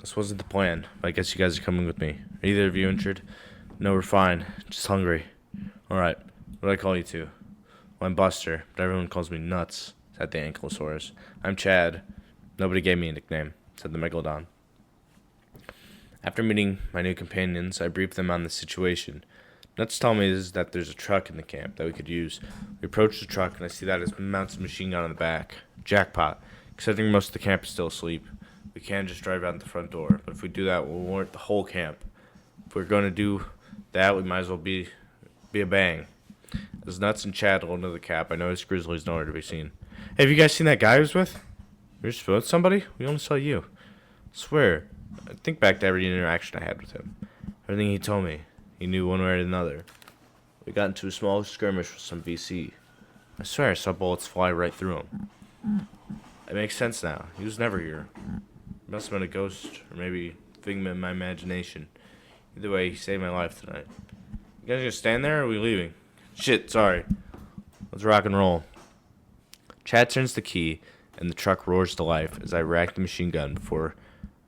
This wasn't the plan, but I guess you guys are coming with me. Are either of you injured? No, we're fine. Just hungry. Alright, what do I call you to? Well, I'm Buster, but everyone calls me Nuts, said the ankylosaurus. I'm Chad. Nobody gave me a nickname, said the megalodon. After meeting my new companions, I briefed them on the situation. Nuts told me that there's a truck in the camp that we could use. We approach the truck, and I see that it's mounted machine gun on the back. Jackpot. Considering most of the camp is still asleep, we can just drive out the front door. But if we do that, we'll warrant the whole camp. If we're going to do that, we might as well be a bang. As Nuts and Chad roll into the cab, I noticed Grizzly's nowhere to be seen. Hey, have you guys seen that guy I was with? You're just with somebody? We only saw you. I swear. I think back to every interaction I had with him. Everything he told me. He knew one way or another. We got into a small skirmish with some VC. I swear I saw bullets fly right through him. It makes sense now. He was never here. He must have been a ghost, or maybe a figment of my imagination. Either way, he saved my life tonight. You guys gonna stand there, or are we leaving? Shit, sorry. Let's rock and roll. Chad turns the key, and the truck roars to life as I rack the machine gun before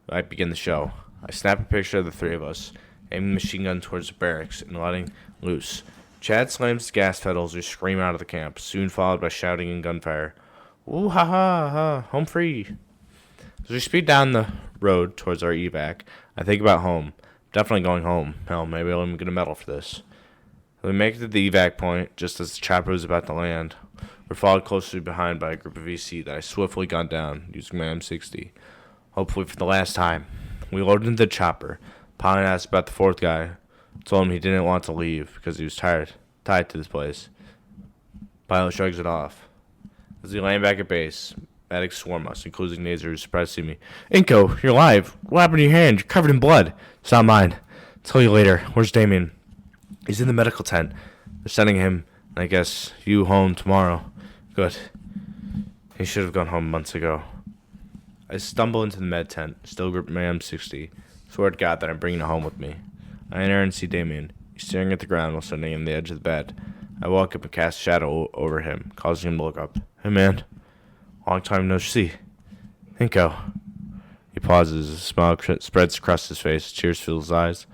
I begin the show. I snap a picture of the 3 of us, aiming the machine gun towards the barracks and letting loose. Chad slams the gas pedals as we scream out of the camp, soon followed by shouting and gunfire. Ooh, ha ha ha, home free. As we speed down the road towards our evac, I think about home. Definitely going home. Hell, maybe I'll even get a medal for this. We make it to the evac point just as the chopper is about to land. We're followed closely behind by a group of VC that I swiftly gun down using my M60. Hopefully for the last time. We loaded into the chopper. Pilot asked about the 4th guy. Told him he didn't want to leave because he was tied to this place. Pilot shrugs it off. As we land back at base, medics swarm us, including Nazer, who's surprised to see me. Inko, you're alive. What happened to your hand? You're covered in blood. It's not mine. I'll tell you later. Where's Damien? He's in the medical tent. They're sending him, and I guess, you home tomorrow. Good. He should have gone home months ago. I stumble into the med tent, still gripping my M60. Swear to God that I'm bringing it home with me. I enter and see Damien. He's staring at the ground while sitting on the edge of the bed. I walk up and cast a shadow over him, causing him to look up. Hey, man. Long time no see. Inko. He pauses. A smile spreads across his face. Tears fill his eyes.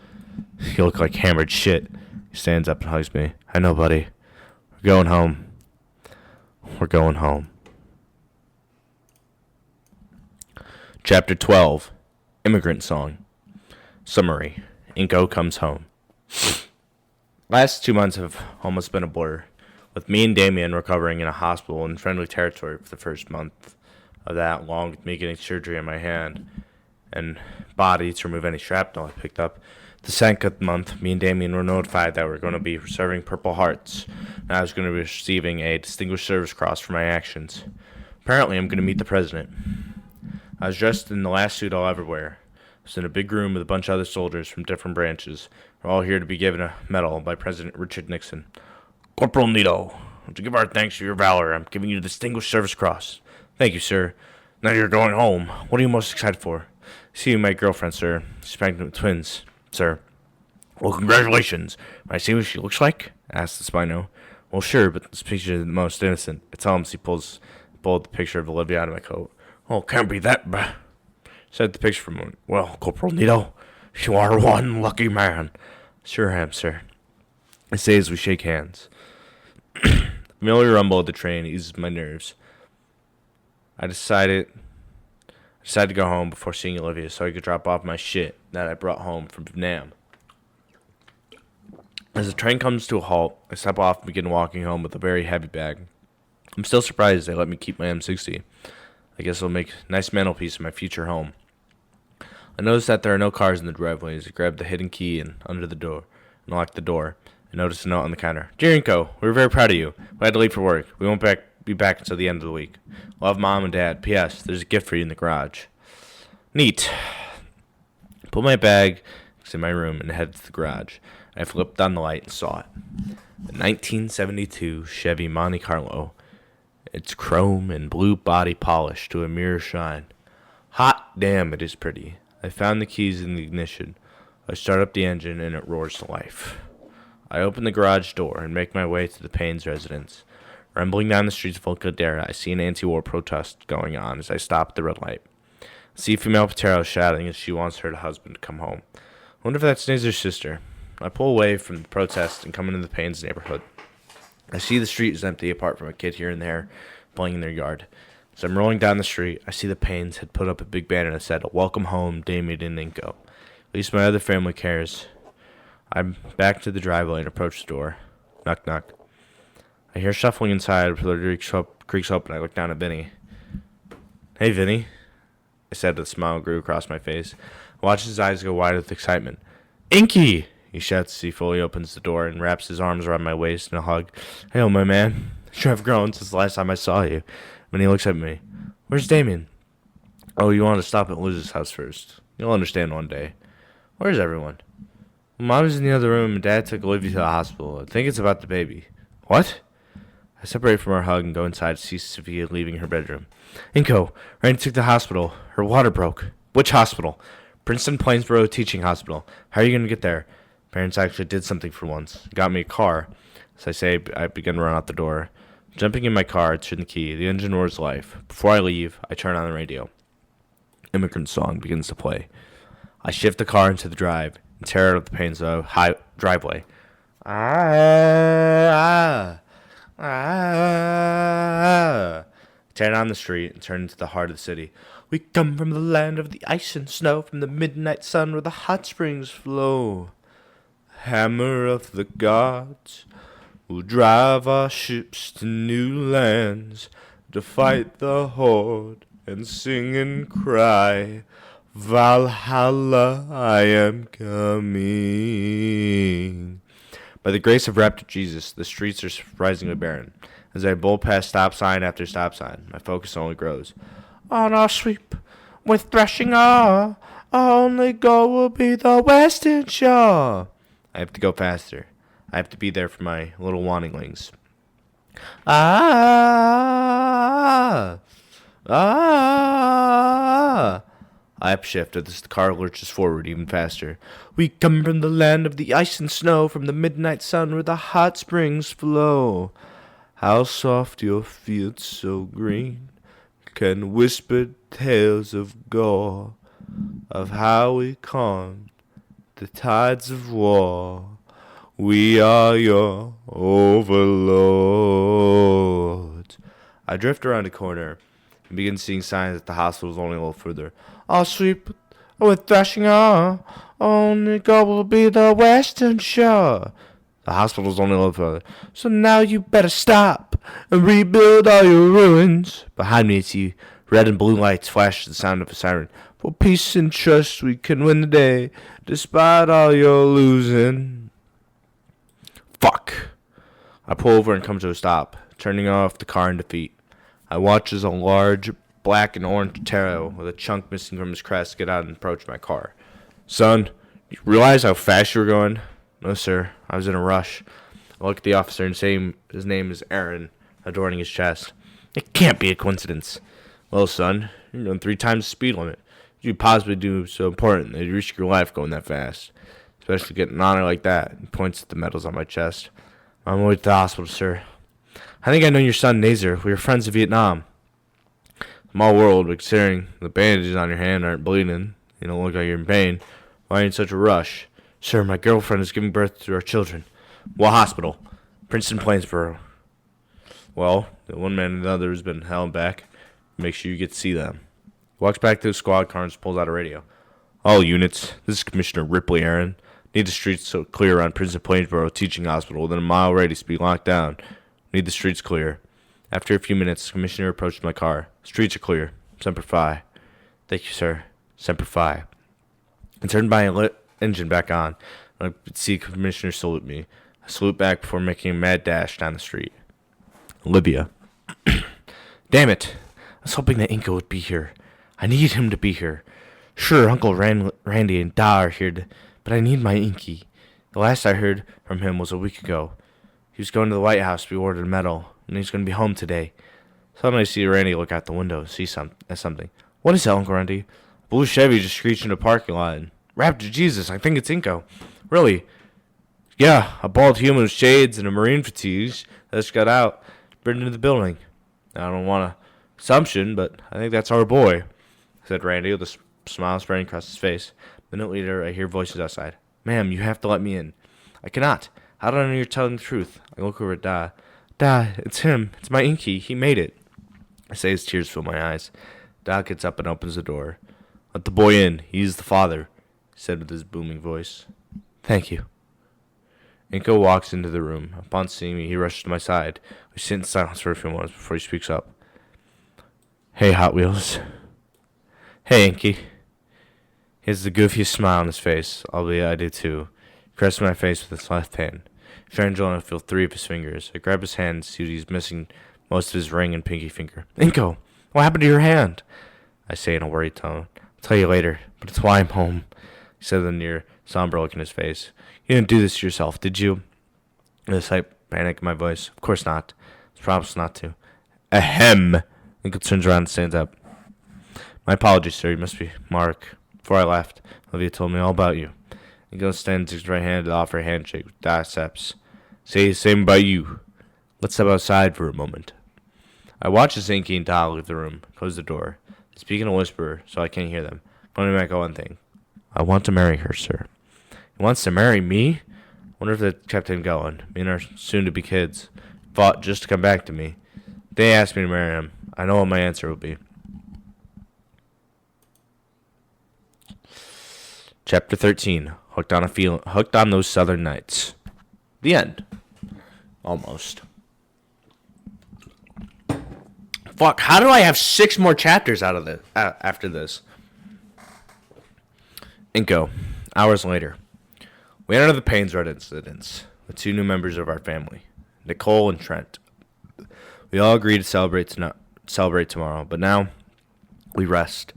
You look like hammered shit. He stands up and hugs me. I know, buddy. We're going home. We're going home. Chapter 12. Immigrant Song. Summary. Inko comes home. Last 2 months have almost been a blur, with me and Damien recovering in a hospital in friendly territory for the first month of that, along with me getting surgery on my hand and body to remove any shrapnel I picked up. The second month, me and Damien were notified that we were going to be serving Purple Hearts, and I was going to be receiving a Distinguished Service Cross for my actions. Apparently, I'm going to meet the president. I was dressed in the last suit I'll ever wear. I was in a big room with a bunch of other soldiers from different branches. We're all here to be given a medal by President Richard Nixon. Corporal Nito, to give our thanks for your valor, I'm giving you the Distinguished Service Cross. Thank you, sir. Now you're going home. What are you most excited for? See you, my girlfriend, sir. She's pregnant with twins, sir. Well, congratulations. May I see what she looks like? Asked the Spino. Well, sure, but this picture is the most innocent. I tell him as he pulled the picture of Olivia out of my coat. Oh, can't be that bad. Said the picture for a moment. Well, Corporal Nito, you are one lucky man. Sure am, sir. I say as we shake hands. The familiar rumble of the train eases my nerves. I decided to go home before seeing Olivia so I could drop off my shit that I brought home from Vietnam. As the train comes to a halt, I step off and begin walking home with a very heavy bag. I'm still surprised they let me keep my M60. I guess it'll make a nice mantelpiece in my future home. I notice that there are no cars in the driveway as I grab the hidden key and under the door and lock the door. I notice a note on the counter. Dear Inko, we're very proud of you. We had to leave for work. We won't be back until the end of the week. Love, Mom and Dad. P.S. There's a gift for you in the garage. Neat. I put my bag in my room and head to the garage. I flipped on the light and saw it. The 1972 Chevy Monte Carlo. Its chrome and blue body polished to a mirror shine. Hot damn, it is pretty. I found the keys in the ignition. I start up the engine and it roars to life. I open the garage door and make my way to the Payne's residence. Rambling down the streets of Caldera, I see an anti-war protest going on as I stop at the red light. I see a female Patero shouting as she wants her husband to come home. I wonder if that's Nazar's sister. I pull away from the protest and come into the Payne's neighborhood. I see the street is empty apart from a kid here and there playing in their yard. As I'm rolling down the street, I see the Paynes had put up a big banner that said, Welcome home, Damien and Inko. At least my other family cares. I'm back to the driveway and approach the door. Knock, knock. I hear shuffling inside, the door creaks open. I look down at Vinny. Hey, Vinny, I said as a smile grew across my face. I watch his eyes go wide with excitement. Inky! He shouts as he fully opens the door and wraps his arms around my waist in a hug. Hey, my man. Sure have grown since the last time I saw you. When he looks at me. Where's Damien? Oh, you want to stop at Liz's house first. You'll understand one day. Where's everyone? Mom is in the other room and Dad took Olivia to the hospital. I think it's about the baby. What? I separate from our hug and go inside to see Sophia leaving her bedroom. Inko, Randy took the hospital. Her water broke. Which hospital? Princeton Plainsboro Teaching Hospital. How are you going to get there? Parents actually did something for once. Got me a car. As I say, I begin to run out the door. Jumping in my car, I turn the key. The engine roars life. Before I leave, I turn on the radio. Immigrant song begins to play. I shift the car into the drive and tear out of the Payne's high driveway. Turn on the street and turn into the heart of the city. We come from the land of the ice and snow, from the midnight sun where the hot springs flow. Hammer of the gods will drive our ships to new lands to fight the horde and sing and cry, Valhalla, I am coming. By the grace of Raptor Jesus, the streets are surprisingly barren. As I bowl past stop sign after stop sign, my focus only grows. On our sweep, with threshing our only goal will be the western shore. I have to go faster. I have to be there for my little wantinglings. I upshift as the car lurches forward even faster. We come from the land of the ice and snow, from the midnight sun where the hot springs flow. How soft your fields so green can whisper tales of gore, of how we calmed the tides of war. We are your overlords. I drift around a corner and begin seeing signs that the hospital is only a little further. I'll sweep with thrashing our only goal will be the western shore. The hospital's only a little further. So now you better stop and rebuild all your ruins. Behind me, I see red and blue lights flash to the sound of a siren. For peace and trust we can win the day, despite all your losing. Fuck. I pull over and come to a stop, turning off the car in defeat. I watch as a large black and orange Taro with a chunk missing from his crest get out and approach my car. Son, you realize how fast you were going? No, sir. I was in a rush. I look at the officer and say his name is Aaron, adorning his chest. It can't be a coincidence. Well, son, you're going 3 times the speed limit. You possibly do so important that you risk your life going that fast. Especially getting an honor like that. He points at the medals on my chest. I'm on my way to the hospital, sir. I think I know your son, Nazer. We were friends in Vietnam. Small world, but considering the bandages on your hand aren't bleeding, you don't look like you're in pain. Why are you in such a rush? Sir, my girlfriend is giving birth to our children. What hospital? Princeton Plainsboro. Well, the one man and the other has been held back. Make sure you get to see them. Walks back to the squad car and pulls out a radio. All units, this is Commissioner Ripley Aaron. Need the streets so clear around Princeton Plainsboro Teaching Hospital within a mile radius to be locked down. Need the streets clear. After a few minutes, the commissioner approached my car. Streets are clear. Semper Fi. Thank you, sir. Semper Fi. I turned my engine back on. I could see the commissioner salute me. I salute back before making a mad dash down the street. Olivia. Damn it. I was hoping that Inca would be here. I need him to be here. Sure, Uncle Randy and Da are here, but I need my Inky. The last I heard from him was a week ago. He was going to the White House to be awarded a medal, and he's going to be home today. Suddenly I see Randy look out the window and see something. What is that, Uncle Randy? A blue Chevy just screeched into a parking lot. And Raptor Jesus, I think it's Inco. Really? Yeah, a bald human with shades and a marine fatigues that just got out, burned into the building. I don't want an assumption, but I think that's our boy, said Randy with a smile spreading across his face. A minute later, I hear voices outside. Ma'am, you have to let me in. I cannot. How do I know you're telling the truth? I look over at Da. Da, it's him. It's my Inky. He made it. I say as tears fill my eyes. Da gets up and opens the door. Let the boy in. He's the father, he said with his booming voice. Thank you. Inko walks into the room. Upon seeing me, he rushes to my side. We sit in silence for a few moments before he speaks up. Hey, Hot Wheels. Hey, Inky. He has the goofiest smile on his face, albeit I do too. He caresses my face with his left hand. Strange and I feel 3 of his fingers. I grab his hand and see that he's missing most of his ring and pinky finger. Inko, what happened to your hand? I say in a worried tone. I'll tell you later, but it's why I'm home, he said with a near somber look in his face. You didn't do this to yourself, did you? With a slight panic in my voice. Of course not. I promise not to. Ahem. Inko turns around and stands up. My apologies, sir. You must be Mark. Before I left, Olivia told me all about you. Inko extends his right hand to offer a handshake with Diceps. Say the same about you. Let's step outside for a moment. I watch as Inky and Da leave the room, close the door. They speak in a whisper, so I can't hear them. Only make one thing. I want to marry her, sir. He wants to marry me? Wonder if that kept him going. Me and our soon-to-be kids fought just to come back to me. They asked me to marry him. I know what my answer will be. Chapter 13. Hooked on those southern nights. The end. Almost. Fuck, how do I have 6 more chapters out of this after this? Inko. Hours later. We entered the Payne's residence with 2 new members of our family, Nicole and Trent. We all agreed to celebrate tomorrow, but now we rest.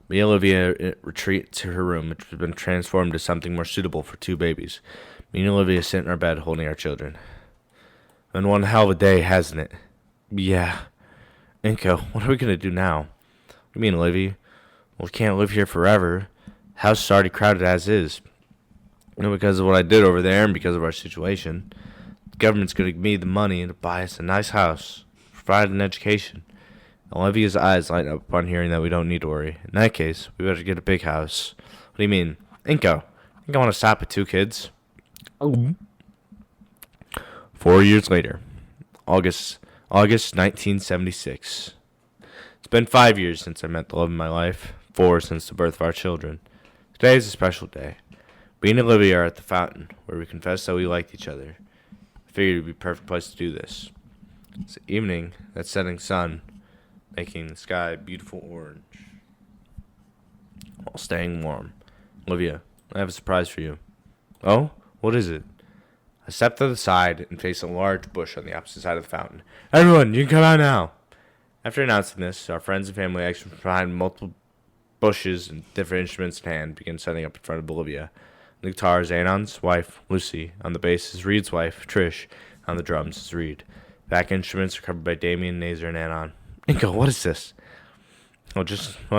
Me and Olivia retreat to her room, which has been transformed to something more suitable for 2 babies. Me and Olivia sit in our bed holding our children. Been one hell of a day, hasn't it? Yeah. Inko, what are we going to do now? What do you mean, Olivia? Well, we can't live here forever. The house is already crowded as is. Because of what I did over there and because of our situation. The government's going to give me the money to buy us a nice house, provide an education. Olivia's eyes light up upon hearing that we don't need to worry. In that case, we better get a big house. What do you mean? Inko, I think I want to stop at 2 kids. 4 years later. August 1976. It's been 5 years since I met the love of my life. 4 since the birth of our children. Today is a special day. Me and Olivia are at the fountain, where we confess that we liked each other. I figured it would be a perfect place to do this. It's the evening, that setting sun, making the sky beautiful orange. while staying warm. Olivia, I have a surprise for you. Oh? What is it? I stepped to the side and faced a large bush on the opposite side of the fountain. Everyone, you can come out now. After announcing this, our friends and family from behind multiple bushes and different instruments in hand began setting up in front of Olivia. On the guitar is Anon's wife, Lucy. On the bass is Reed's wife, Trish. On the drums is Reed. Back instruments are covered by Damien, Nazer, and Anon. Inko, what is this? I want to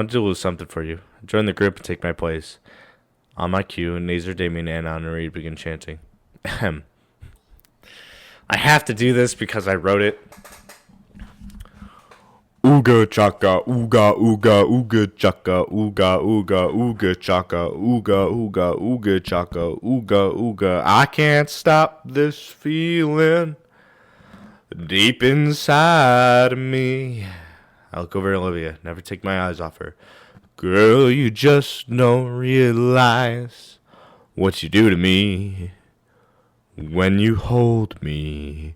do a little something for you. Join the group and take my place. On my cue, Nazer, Damien, Anon, and Reed begin chanting. Ahem. I have to do this because I wrote it. Ooga chaka, ooga ooga, ooga chaka, ooga ooga, ooga chaka, ooga ooga, ooga chaka, ooga ooga. I can't stop this feeling deep inside of me. I look over at Olivia, never take my eyes off her. Girl, you just don't realize what you do to me when you hold me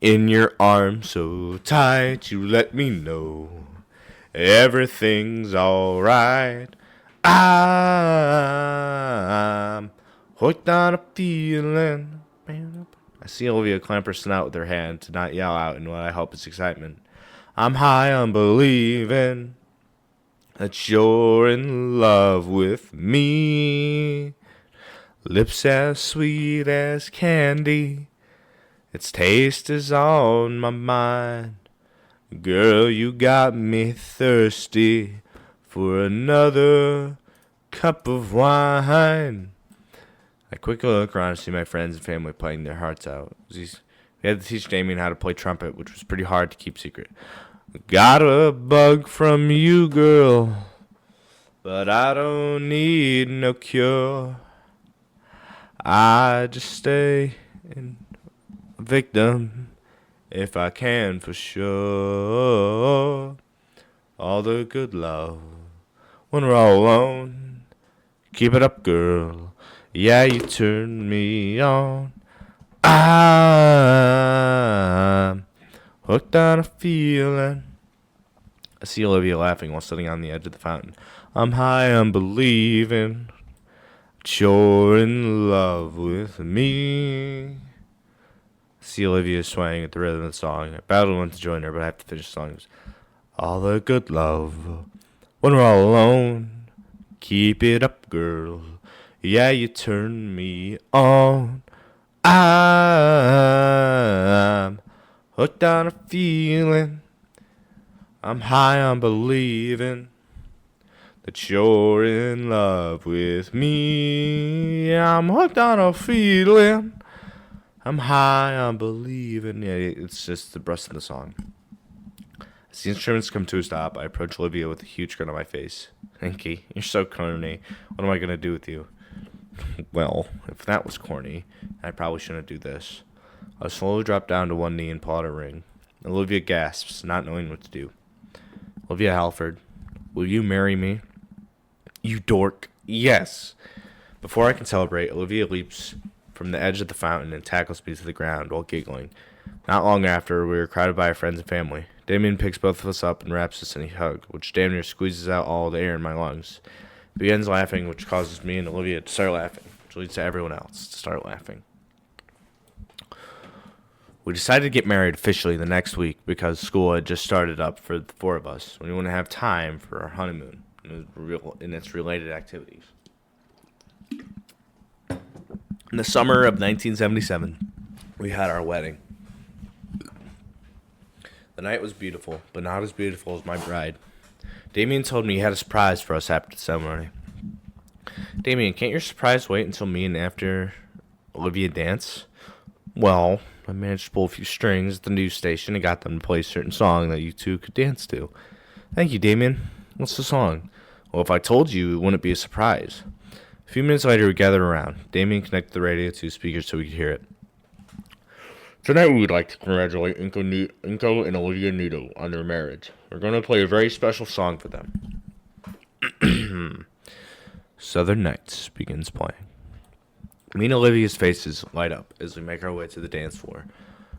in your arms so tight. You let me know everything's alright. I'm hooked on a feeling. I see Olivia clamp her snout with her hand to not yell out in what I hope is excitement. I'm high on believing that you're in love with me. Lips as sweet as candy, its taste is on my mind. Girl, you got me thirsty for another cup of wine. I quickly look around and see my friends and family playing their hearts out. We had to teach Damien how to play trumpet, which was pretty hard to keep secret. Got a bug from you, girl, but I don't need no cure. I just stay a victim if I can for sure. All the good love when we're all alone. Keep it up, girl. Yeah, you turn me on. I'm hooked on a feeling. I see Olivia laughing while sitting on the edge of the fountain. I'm high on believing that you're in love with me. I see Olivia swaying at the rhythm of the song. I battled to join her, but I have to finish the song. All the good love when we're all alone. Keep it up, girl. Yeah, you turn me on. I'm hooked on a feeling. I'm high on believing that you're in love with me. I'm hooked on a feeling. I'm high on believing. Yeah, it's just the rest of the song. As the instruments come to a stop, I approach Olivia with a huge grin on my face. Inky, you're so corny. What am I going to do with you? Well, if that was corny, I probably shouldn't do this. I slowly drop down to one knee and pull out a ring. Olivia gasps, not knowing what to do. Olivia Halford, will you marry me? You dork. Yes. Before I can celebrate, Olivia leaps from the edge of the fountain and tackles me to the ground while giggling. Not long after, we were crowded by our friends and family. Damien picks both of us up and wraps us in a hug, which damn near squeezes out all the air in my lungs. He begins laughing, which causes me and Olivia to start laughing, which leads to everyone else to start laughing. We decided to get married officially the next week because school had just started up for the four of us. We wouldn't have time for our honeymoon and its related activities. In the summer of 1977, we had our wedding. The night was beautiful, but not as beautiful as my bride. Damien told me he had a surprise for us after the ceremony. Damien, can't your surprise wait until me and after Olivia dance? Well, I managed to pull a few strings at the news station and got them to play a certain song that you two could dance to. Thank you, Damien. What's the song? Well, if I told you, it wouldn't be a surprise. A few minutes later, we gathered around. Damien connected the radio to speakers so we could hear it. Tonight, we would like to congratulate Inko and Olivia Nudo on their marriage. We're going to play a very special song for them. Southern Nights begins playing. Me and Olivia's faces light up as we make our way to the dance floor.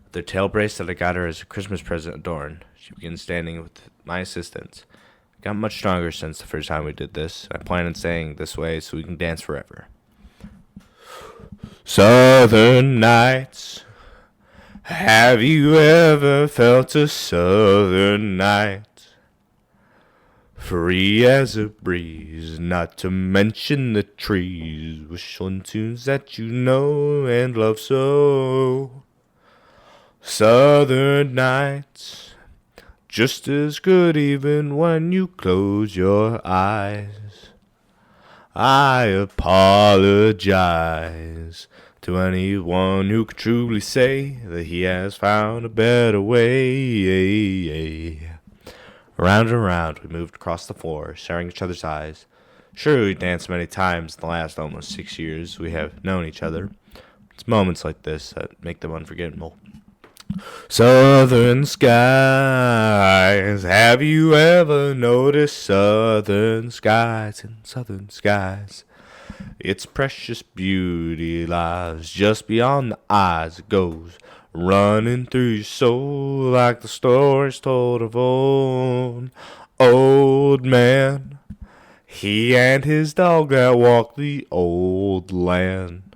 With her tail brace that I got her as a Christmas present adorned, she begins standing with my assistance. Got much stronger since the first time we did this. I plan on staying this way so we can dance forever. Southern nights. Have you ever felt a southern night? Free as a breeze, not to mention the trees, whistling tunes that you know and love so. Southern nights, just as good even when you close your eyes. I apologize to anyone who could truly say that he has found a better way. Round and round we moved across the floor, staring each other's eyes. Sure, we danced many times in the last almost 6 years we have known each other. It's moments like this that make them unforgettable. Southern skies, have you ever noticed southern skies and southern skies? Its precious beauty lies just beyond the eyes. It goes running through your soul like the stories told of old. Old man, he and his dog that walked the old land.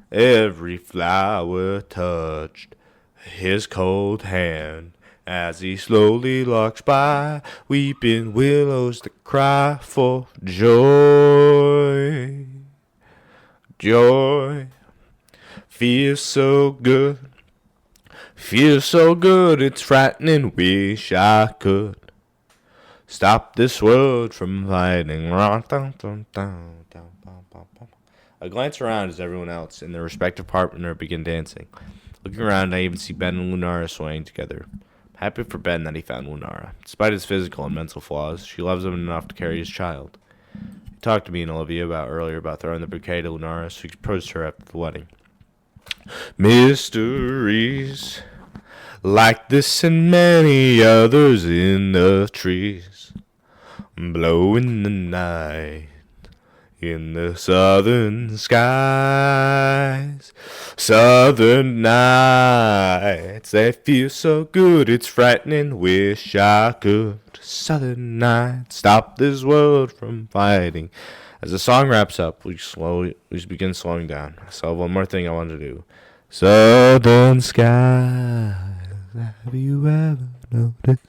Every flower touched his cold hand as he slowly walks by, weeping willows that cry for joy. Joy feels so good. Feels so good, it's frightening, wish I could stop this world from fighting. I glance around as everyone else in their respective partner begin dancing. Looking around, I even see Ben and Lunara swaying together. I'm happy for Ben that he found Lunara. Despite his physical and mental flaws, she loves him enough to carry his child. He talked to me and Olivia earlier about throwing the bouquet to Lunara, so he proposed to her after the wedding. Mysteries like this and many others in the trees, blow in the night, in the southern skies. Southern nights, they feel so good, it's frightening, wish I could. Southern nights, stop this world from fighting. As the song wraps up, we begin slowing down. I still have one more thing I want to do. Southern skies, have you ever noticed?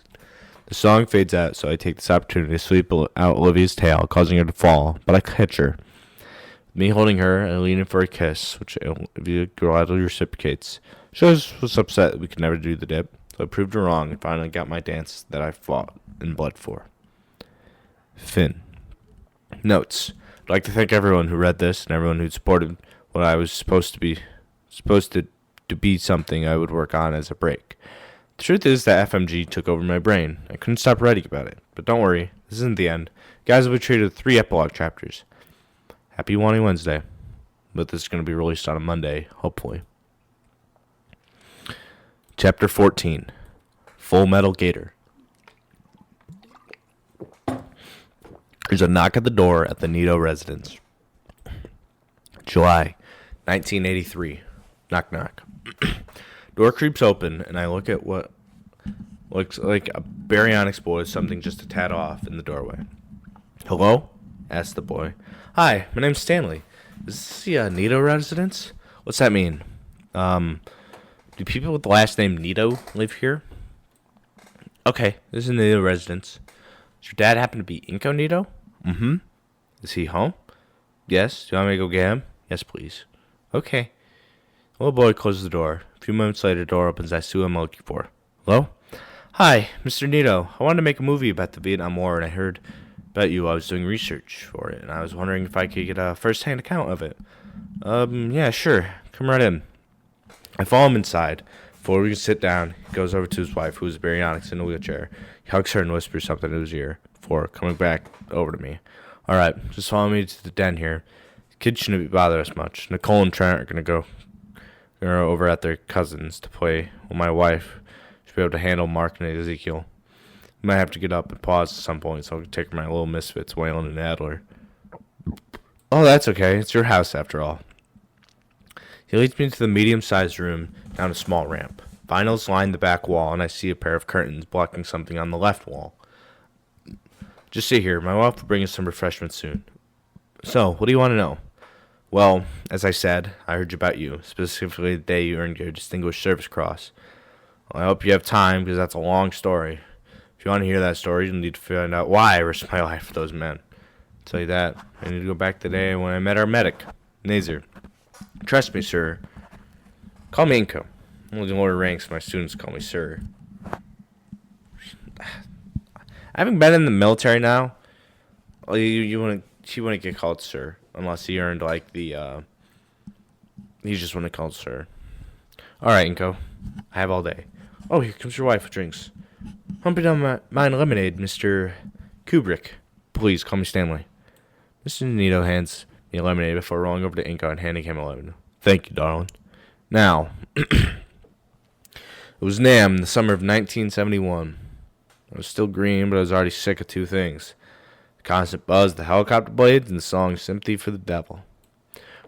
The song fades out, so I take this opportunity to sweep out Olivia's tail, causing her to fall, but I catch her. Me holding her and leaning for a kiss, which Olivia gladly reciprocates. She was upset that we could never do the dip, so I proved her wrong and finally got my dance that I fought and bled for. Finn. Notes. I'd like to thank everyone who read this and everyone who supported what I was supposed to be something I would work on as a break. The truth is that FMG took over my brain. I couldn't stop writing about it. But don't worry, this isn't the end. Guys will be treated with 3 epilogue chapters. Happy Wanty Wednesday. But this is going to be released on a Monday, hopefully. Chapter 14. Full Metal Gator. There's a knock at the door at the Nito residence. July 1983. Knock, knock. Door creeps open, and I look at what looks like a baryonyx boy with something just a tad off in the doorway. Hello? Asked the boy. Hi, my name's Stanley. Is this the Nito residence? What's that mean? Do people with the last name Nito live here? Okay, this is the Nito residence. Does your dad happen to be Incognito? Mm-hmm. Is he home? Yes. Do you want me to go get him? Yes, please. Okay. The little boy closes the door. A few moments later, the door opens. I see who I'm looking for. Hello? Hi, Mr. Nito. I wanted to make a movie about the Vietnam War, and I heard about you. I was doing research for it, and I was wondering if I could get a first-hand account of it. Yeah, sure. Come right in. I follow him inside. Before we can sit down, he goes over to his wife, who is baryonyx in a wheelchair. He hugs her and whispers something in his ear before coming back over to me. All right, just follow me to the den here. The kids shouldn't bother us much. Nicole and Trent are going to go over at their cousins to play. Well, my wife should be able to handle Mark and Ezekiel. We might have to get up and pause at some point, so I can take my little misfits, Waylon and Adler. Oh, that's okay. It's your house, after all. He leads me into the medium-sized room down a small ramp. Vinyls line the back wall, and I see a pair of curtains blocking something on the left wall. Just sit here. My wife will bring us some refreshments soon. So, what do you want to know? Well, as I said, I heard about you, specifically the day you earned your Distinguished Service Cross. Well, I hope you have time, because that's a long story. If you want to hear that story, you'll need to find out why I risked my life for those men. I'll tell you that. I need to go back to the day when I met our medic, Nazir. Trust me, sir. Call me Inko. Only the lower ranks, my students call me sir. I haven't been in the military now. Well, you wouldn't get called sir unless he earned like the. He just wouldn't called sir. All right, Inko. I have all day. Oh, here comes your wife with drinks. Hump it on my lemonade, Mr. Kubrick. Please call me Stanley. Mr. Nito hands me a lemonade before rolling over to Inko and handing him a lemon. Thank you, darling. Now, it was Nam in the summer of 1971. I was still green, but I was already sick of two things. The constant buzz of the helicopter blades and the song Sympathy for the Devil.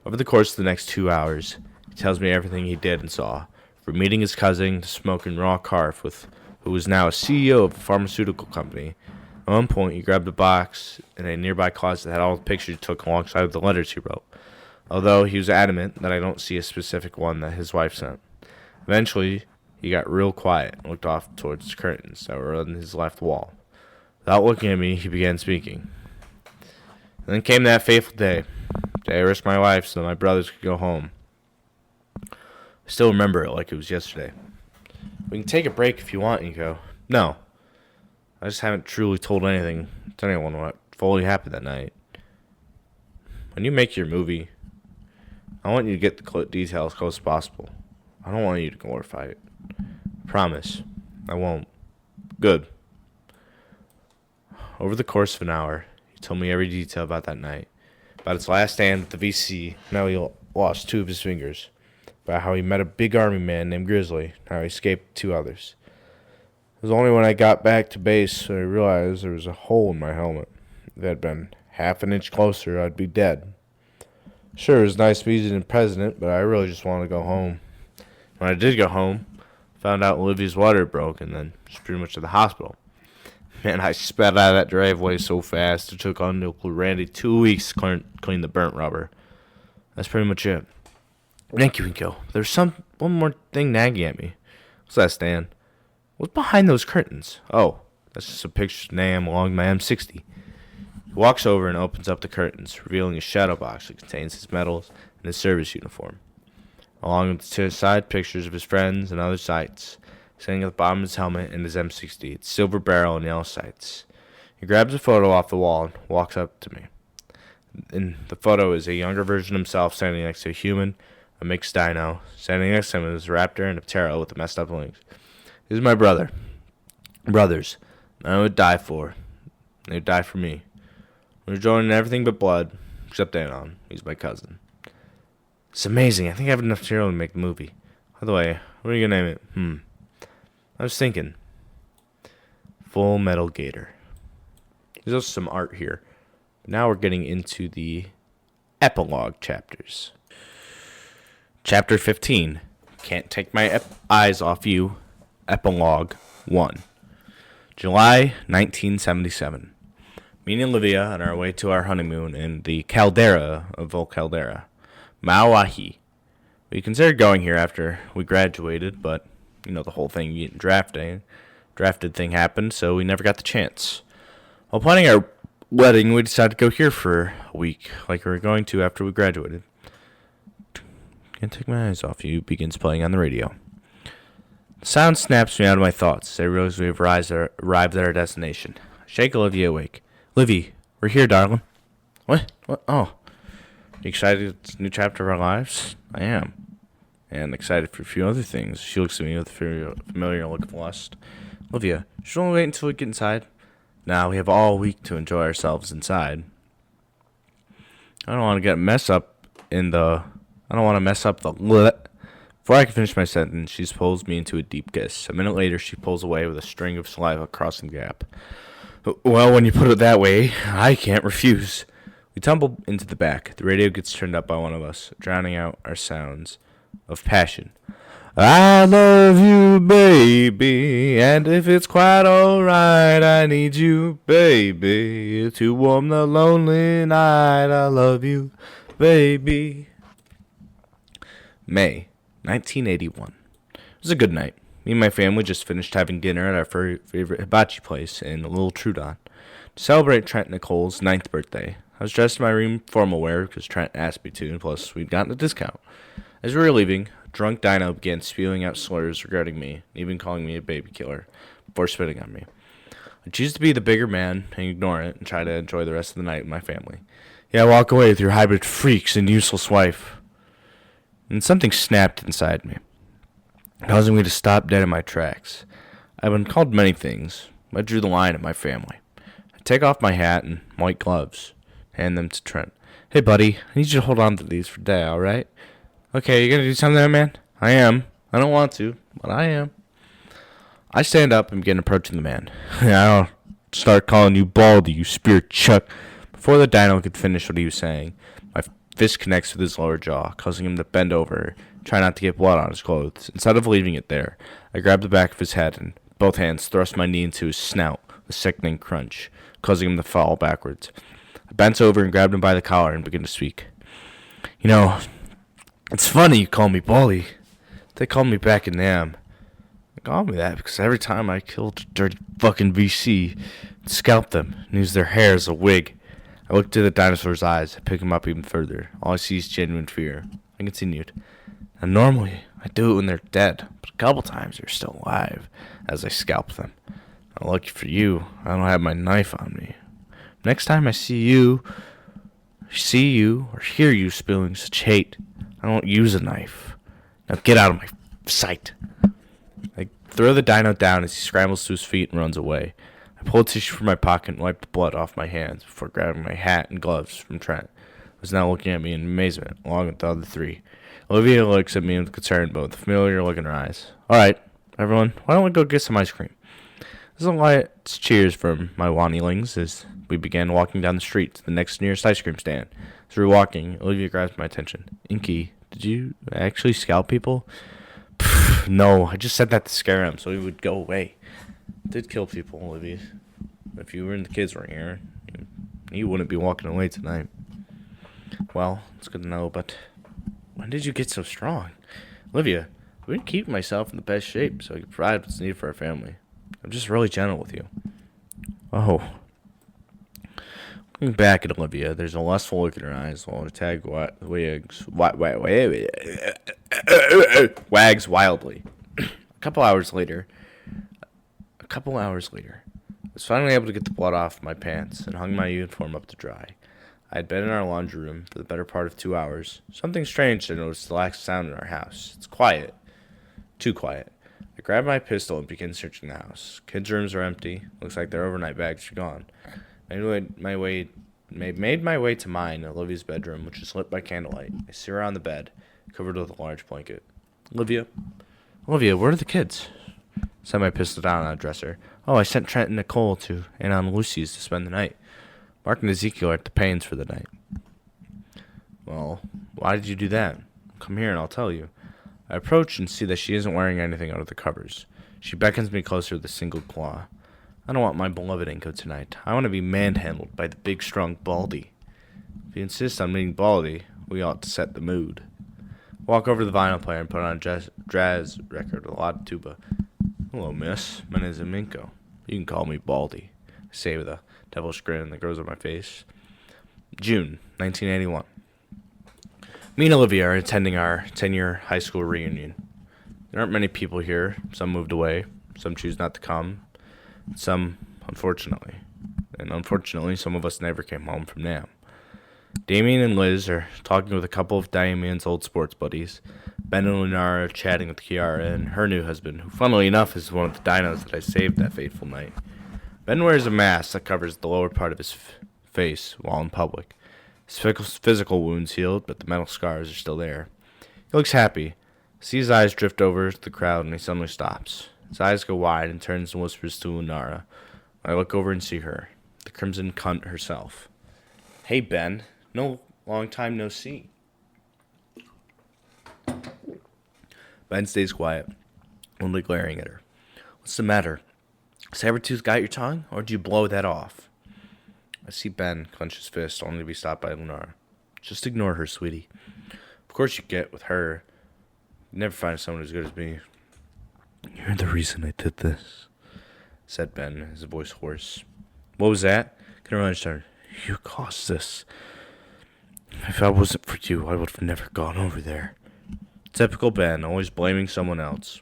Over the course of the next 2 hours, he tells me everything he did and saw, from meeting his cousin to smoking raw carf with who was now a CEO of a pharmaceutical company. At one point, he grabbed a box in a nearby closet that had all the pictures he took alongside of the letters he wrote, although he was adamant that I don't see a specific one that his wife sent. Eventually, he got real quiet and looked off towards the curtains that were on his left wall. Without looking at me, he began speaking. And then came that fateful day. The day I risked my life so that my brothers could go home. I still remember it like it was yesterday. We can take a break if you want, Nico. No. I just haven't truly told anything to anyone what fully happened that night. When you make your movie, I want you to get the details as close as possible. I don't want you to glorify it. Promise. I won't. Good. Over the course of an hour, he told me every detail about that night. About his last stand with the VC, how he lost 2 of his fingers. About how he met a big army man named Grizzly, how he escaped 2 others. It was only when I got back to base that I realized there was a hole in my helmet. If it had been half an inch closer, I'd be dead. Sure, it was nice meeting the president, but I really just wanted to go home. When I did go home, I found out Olivia's water broke, and then she's pretty much at the hospital. Man, I sped out of that driveway so fast, it took Uncle Randy 2 weeks to clean the burnt rubber. That's pretty much it. Thank you, Inko. There's one more thing nagging at me. What's that, Stan? What's behind those curtains? Oh, that's just a picture of Nam along my M60. He walks over and opens up the curtains, revealing a shadow box that contains his medals and his service uniform, along with the side pictures of his friends and other sights, sitting at the bottom of his helmet and his M60, its silver barrel and yellow sights. He grabs a photo off the wall and walks up to me. In the photo is a younger version of himself standing next to a human, a mixed dino. Standing next to him is a raptor and a ptera with the messed up wings. This is my brother. Brothers. I would die for. They would die for me. We're joining everything but blood, except Anon. He's my cousin. It's amazing. I think I have enough material to make the movie. By the way, what are you going to name it? I was thinking. Full Metal Gator. There's also some art here. But now we're getting into the epilogue chapters. Chapter 15. Can't Take My Eyes Off You. Epilogue 1. July 1977. Me and Olivia on our way to our honeymoon in the caldera of Volcaldera, Mauahi. We considered going here after we graduated, but, the whole thing getting drafted thing happened, so we never got the chance. While planning our wedding, we decided to go here for a week, like we were going to after we graduated. Can't Take My Eyes Off You begins playing on the radio. The sound snaps me out of my thoughts as I realize we have arrived at our destination. I shake Olivia awake. Livy, we're here, darling. What? Oh. You excited it's a new chapter of our lives? I am. And excited for a few other things. She looks at me with a familiar look of lust. Olivia, should we only wait until we get inside? Now we have all week to enjoy ourselves inside. I don't want to mess up the... Before I can finish my sentence, she pulls me into a deep kiss. A minute later, she pulls away with a string of saliva crossing the gap. Well, when you put it that way, I can't refuse. We tumble into the back. The radio gets turned up by one of us, drowning out our sounds of passion. I love you, baby, and if it's quite alright, I need you, baby, to warm the lonely night. I love you, baby. May 1981. It was a good night. Me and my family just finished having dinner at our favorite hibachi place in Little Trudon to celebrate Trent Nicole's 9th birthday. I was dressed in my room formal wear because Trent asked me to, and plus we'd gotten a discount. As we were leaving, drunk Dino began spewing out slurs regarding me, even calling me a baby killer, before spitting on me. I choose to be the bigger man and ignore it and try to enjoy the rest of the night with my family. Yeah, walk away with your hybrid freaks and useless wife. And something snapped inside me, causing me to stop dead in my tracks. I've been called many things. I drew the line at my family. I take off my hat and white gloves, hand them to Trent. Hey, buddy, I need you to hold on to these for today, alright? Okay, you gonna do something there, man? I am. I don't want to, but I am. I stand up and begin approaching the man. I'll start calling you Baldy, you spirit chuck. Before the dino could finish what he was saying, my fist connects with his lower jaw, causing him to bend over, try not to get blood on his clothes. Instead of leaving it there, I grab the back of his head and both hands thrust my knee into his snout with a sickening crunch, causing him to fall backwards. I bent over and grabbed him by the collar and began to speak. You know, it's funny you call me Baldy. They called me back in Nam. They called me that because every time I killed a dirty fucking VC, scalped them, and used their hair as a wig. I looked into the dinosaur's eyes and picked him up even further. All I see is genuine fear. I continued. And normally, I do it when they're dead, but a couple times they're still alive, as I scalp them. Now, lucky for you, I don't have my knife on me. Next time I see you, or hear you spilling such hate, I don't use a knife. Now get out of my sight. I throw the dino down as he scrambles to his feet and runs away. I pull a tissue from my pocket and wipe the blood off my hands before grabbing my hat and gloves from Trent, who was now looking at me in amazement, along with the other three. Olivia looks at me with concern, but with a familiar look in her eyes. Alright, everyone, why don't we go get some ice cream? This is a light cheers from my Wanilings as we began walking down the street to the next nearest ice cream stand. As we were walking, Olivia grabs my attention. Inky, did you actually scalp people? No, I just said that to scare him so he would go away. I did kill people, Olivia. If you and the kids were here, you wouldn't be walking away tonight. Well, it's good to know, but when did you get so strong? Olivia, I've been keeping myself in the best shape so I can provide what's needed for our family. I'm just really gentle with you. Oh. Looking back at Olivia, there's a lustful look in her eyes while her tag wags wildly. A couple hours later, I was finally able to get the blood off my pants and hung my uniform up to dry. I had been in our laundry room for the better part of 2 hours. Something strange I noticed the lack of sound in our house. It's quiet. Too quiet. I grabbed my pistol and began searching the house. Kids' rooms are empty. Looks like their overnight bags are gone. I made my way to mine, Olivia's bedroom, which is lit by candlelight. I see her on the bed, covered with a large blanket. Olivia, where are the kids? Set my pistol down on a dresser. Oh, I sent Trent and Nicole to Aunt and Lucy's to spend the night. Mark and Ezekiel are at the Paynes for the night. Well, why did you do that? Come here and I'll tell you. I approach and see that she isn't wearing anything under the covers. She beckons me closer with a single claw. I don't want my beloved Inko tonight. I want to be manhandled by the big, strong Baldy. If you insist on meeting Baldy, we ought to set the mood. Walk over to the vinyl player and put on a jazz record with a lot of tuba. Hello, miss. My name is Inko. You can call me Baldy. I say with a devilish grin that grows on my face. June 1981. Me and Olivia are attending our 10-year high school reunion. There aren't many people here. Some moved away. Some choose not to come. Some, unfortunately. And unfortunately, some of us never came home from Nam. Damien and Liz are talking with a couple of Damien's old sports buddies. Ben and Lunara are chatting with Kiara and her new husband, who funnily enough is one of the dinos that I saved that fateful night. Ben wears a mask that covers the lower part of his face while in public. His physical wounds healed, but the metal scars are still there. He looks happy. I see his eyes drift over to the crowd and he suddenly stops. His eyes go wide and turns and whispers to Lunara. I look over and see her, the crimson cunt herself. Hey, Ben. Long time no see. Ben stays quiet, only glaring at her. What's the matter? Sabertooth got your tongue, or did you blow that off? I see Ben clench his fist, only to be stopped by Lenora. Just ignore her, sweetie. Of course you get with her. You never find someone as good as me. You're the reason I did this, said Ben, his voice hoarse. What was that? Caroline started. You caused this. If it wasn't for you, I would have never gone over there. Typical Ben, always blaming someone else.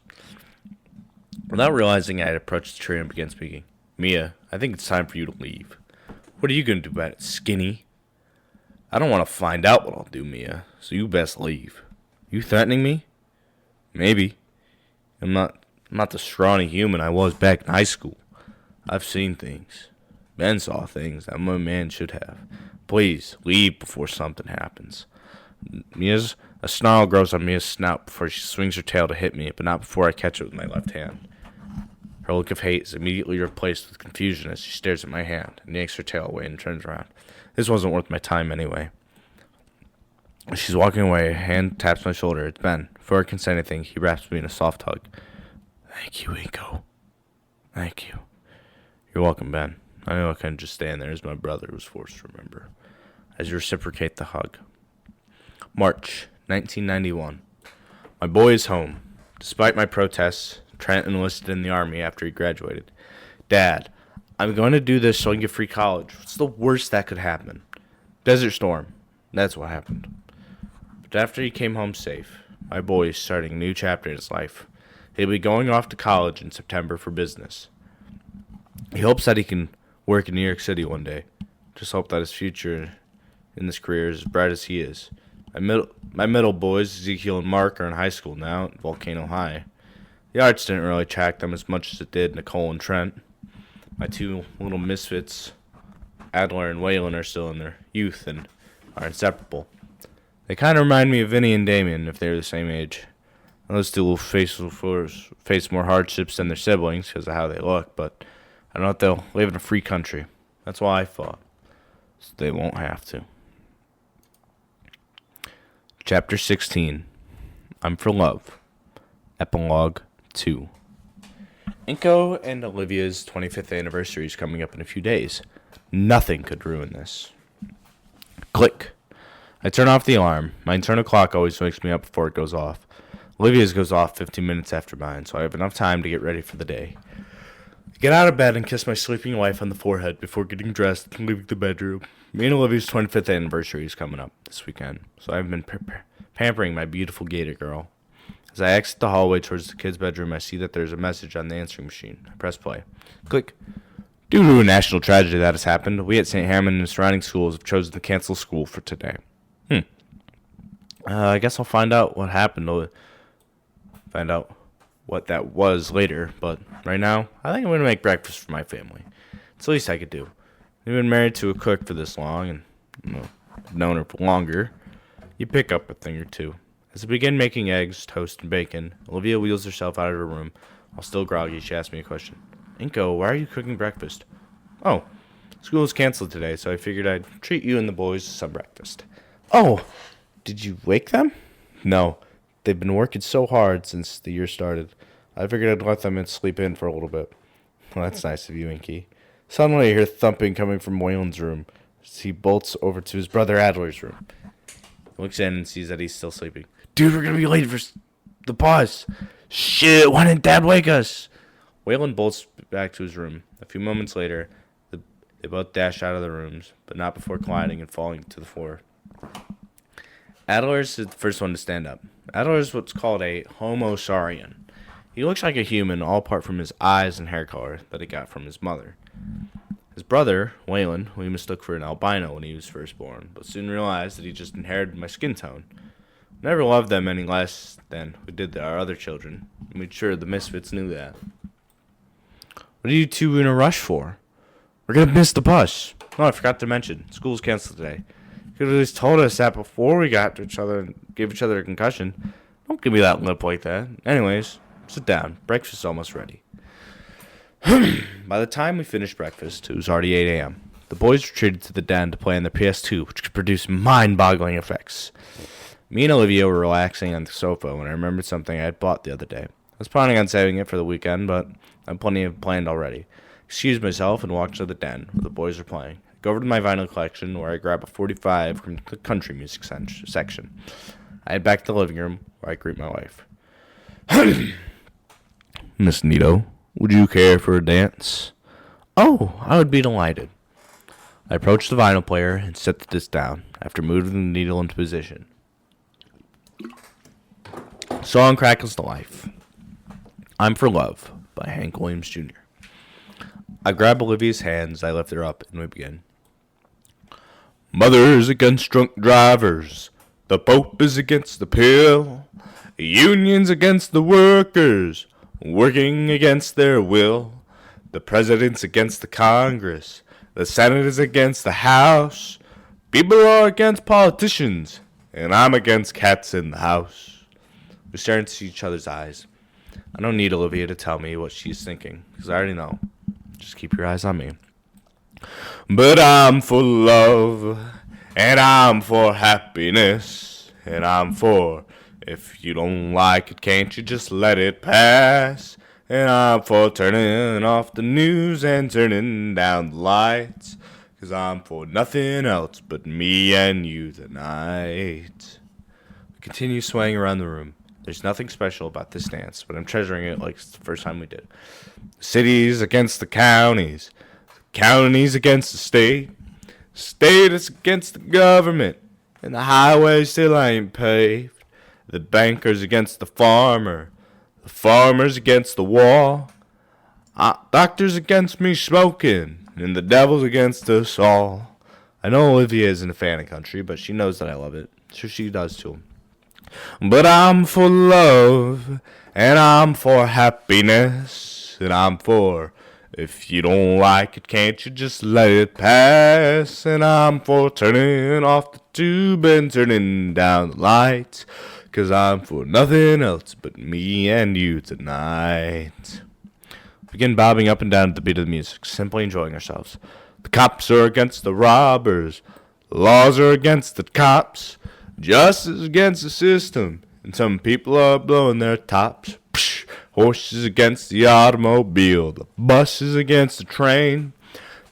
Without realizing I had approached the tree and began speaking. Mia, I think it's time for you to leave. What are you going to do about it, skinny? I don't want to find out what I'll do, Mia, so you best leave. You threatening me? Maybe. I'm not the scrawny human I was back in high school. I've seen things. Ben saw things that my man should have. Please, leave before something happens. A snarl grows on Mia's snout before she swings her tail to hit me, but not before I catch it with my left hand. Her look of hate is immediately replaced with confusion as she stares at my hand and yanks her tail away and turns around. This wasn't worth my time anyway. As she's walking away, a hand taps my shoulder. It's Ben. Before I can say anything, he wraps me in a soft hug. Thank you, Inko. Thank you. You're welcome, Ben. I know I couldn't just stand there as my brother was forced to remember. As you reciprocate the hug. March 1991. My boy is home. Despite my protests, Trent enlisted in the Army after he graduated. Dad, I'm going to do this so I can get free college. What's the worst that could happen? Desert Storm. That's what happened. But after he came home safe, my boy is starting a new chapter in his life. He'll be going off to college in September for business. He hopes that he can work in New York City one day. Just hope that his future in this career is as bright as he is. My middle boys, Ezekiel and Mark, are in high school now at Volcano High. The arts didn't really attract them as much as it did Nicole and Trent. My two little misfits, Adler and Waylon, are still in their youth and are inseparable. They kind of remind me of Vinny and Damien if they were the same age. Those two will face more hardships than their siblings because of how they look, but I know that they'll live in a free country. That's why I fought. So they won't have to. Chapter 16. I'm for Love. Epilogue 2. Inko and Olivia's 25th anniversary is coming up in a few days. Nothing could ruin this. Click. I turn off the alarm. My internal clock always wakes me up before it goes off. Olivia's goes off 15 minutes after mine, so I have enough time to get ready for the day. I get out of bed and kiss my sleeping wife on the forehead before getting dressed and leaving the bedroom. Me and Olivia's 25th anniversary is coming up this weekend, so I've been pampering my beautiful Gator girl. As I exit the hallway towards the kid's bedroom, I see that there's a message on the answering machine. I press play. Click. Due to a national tragedy that has happened, we at St. Hammond and surrounding schools have chosen to cancel school for today. I guess I'll find out what happened. Find out what that was later, but right now, I think I'm going to make breakfast for my family. It's the least I could do. I've been married to a cook for this long, and I've known her for longer. You pick up a thing or two. As I begin making eggs, toast, and bacon, Olivia wheels herself out of her room. While still groggy, she asks me a question. Inko, why are you cooking breakfast? Oh, school is canceled today, so I figured I'd treat you and the boys to some breakfast. Oh, did you wake them? No. They've been working so hard since the year started. I figured I'd let them sleep in for a little bit. Well, that's nice of you, Inky. Suddenly I hear thumping coming from Waylon's room as he bolts over to his brother Adler's room. He looks in and sees that he's still sleeping. Dude, we're going to be late for the bus. Shit, why didn't Dad wake us? Waylon bolts back to his room. A few moments later, they both dash out of the rooms, but not before colliding and falling to the floor. Adler's is the first one to stand up. Adler is what's called a homo saurian. He looks like a human, all apart from his eyes and hair color that he got from his mother. His brother, Waylon, we mistook for an albino when he was first born, but soon realized that he just inherited my skin tone. Never loved them any less than we did our other children. We made sure the misfits knew that. What are you two in a rush for? We're going to miss the bus. Oh, I forgot to mention, school's canceled today. You could have at least told us that before we got to each other and gave each other a concussion. Don't give me that lip like that. Anyways, sit down. Breakfast's almost ready. By the time we finished breakfast, it was already 8 a.m. The boys retreated to the den to play on the PS2, which could produce mind-boggling effects. Me and Olivia were relaxing on the sofa when I remembered something I had bought the other day. I was planning on saving it for the weekend, but I had plenty of planned already. Excused myself and walked to the den where the boys were playing. I go over to my vinyl collection where I grab a 45 from the country music section. I head back to the living room where I greet my wife. Miss Nito, would you care for a dance? Oh, I would be delighted. I approach the vinyl player and set the disc down after moving the needle into position. Song crackles to life. I'm for Love by Hank Williams Jr. I grab Olivia's hands, I lift her up, and we begin. Mothers against drunk drivers. The Pope is against the pill. Unions against the workers, working against their will. The president's against the Congress. The Senate is against the House. People are against politicians, and I'm against cats in the house. We stare into each other's eyes. I don't need Olivia to tell me what she's thinking, because I already know. Just keep your eyes on me. But I'm for love, and I'm for happiness, and I'm for if you don't like it, can't you just let it pass? And I'm for turning off the news and turning down the lights, 'cause I'm for nothing else but me and you tonight. We continue swaying around the room. There's nothing special about this dance, but I'm treasuring it like it's the first time we did it. Cities against the counties. Counties against the state. State is against the government. And the highway still ain't paved. The bankers against the farmer. The farmers against the war. Doctors against me smoking. And the devil's against us all. I know Olivia isn't a fan of country, but she knows that I love it. So she does too. But I'm for love, and I'm for happiness, and I'm for if you don't like it, can't you just let it pass? And I'm for turning off the tube and turning down the lights, 'cause I'm for nothing else but me and you tonight. We begin bobbing up and down at the beat of the music, simply enjoying ourselves. The cops are against the robbers, the laws are against the cops. Justice against the system, and some people are blowing their tops. Psh, horses against the automobile, the bus is against the train.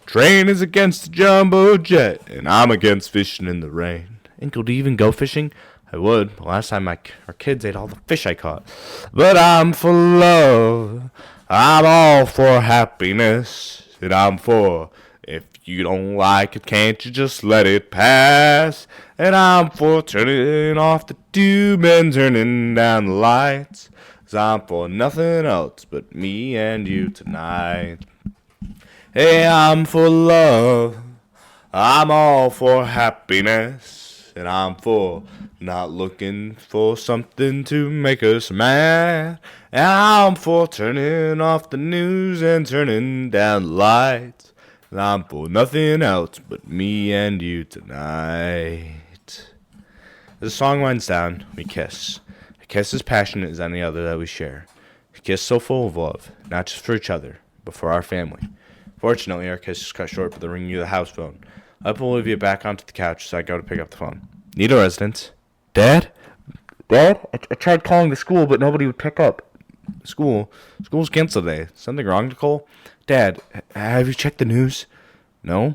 Train is against the jumbo jet, and I'm against fishing in the rain. Uncle, do you even go fishing? I would, but last time our kids ate all the fish I caught. But I'm for love, I'm all for happiness, and I'm for if you don't like it, can't you just let it pass? And I'm for turning off the tube and turning down the lights, 'cause I'm for nothing else but me and you tonight. Hey, I'm for love, I'm all for happiness, and I'm for not looking for something to make us mad. And I'm for turning off the news and turning down the lights. And I'm for nothing else but me and you tonight. As the song winds down, we kiss. A kiss as passionate as any other that we share. A kiss so full of love, not just for each other, but for our family. Fortunately, our kiss is cut short by the ringing of the house phone. I put Olivia back onto the couch so I go to pick up the phone. Nito residence. Dad? Dad? I tried calling the school, but nobody would pick up. School's canceled today. Something wrong, Nicole? Dad, have you checked the news? No?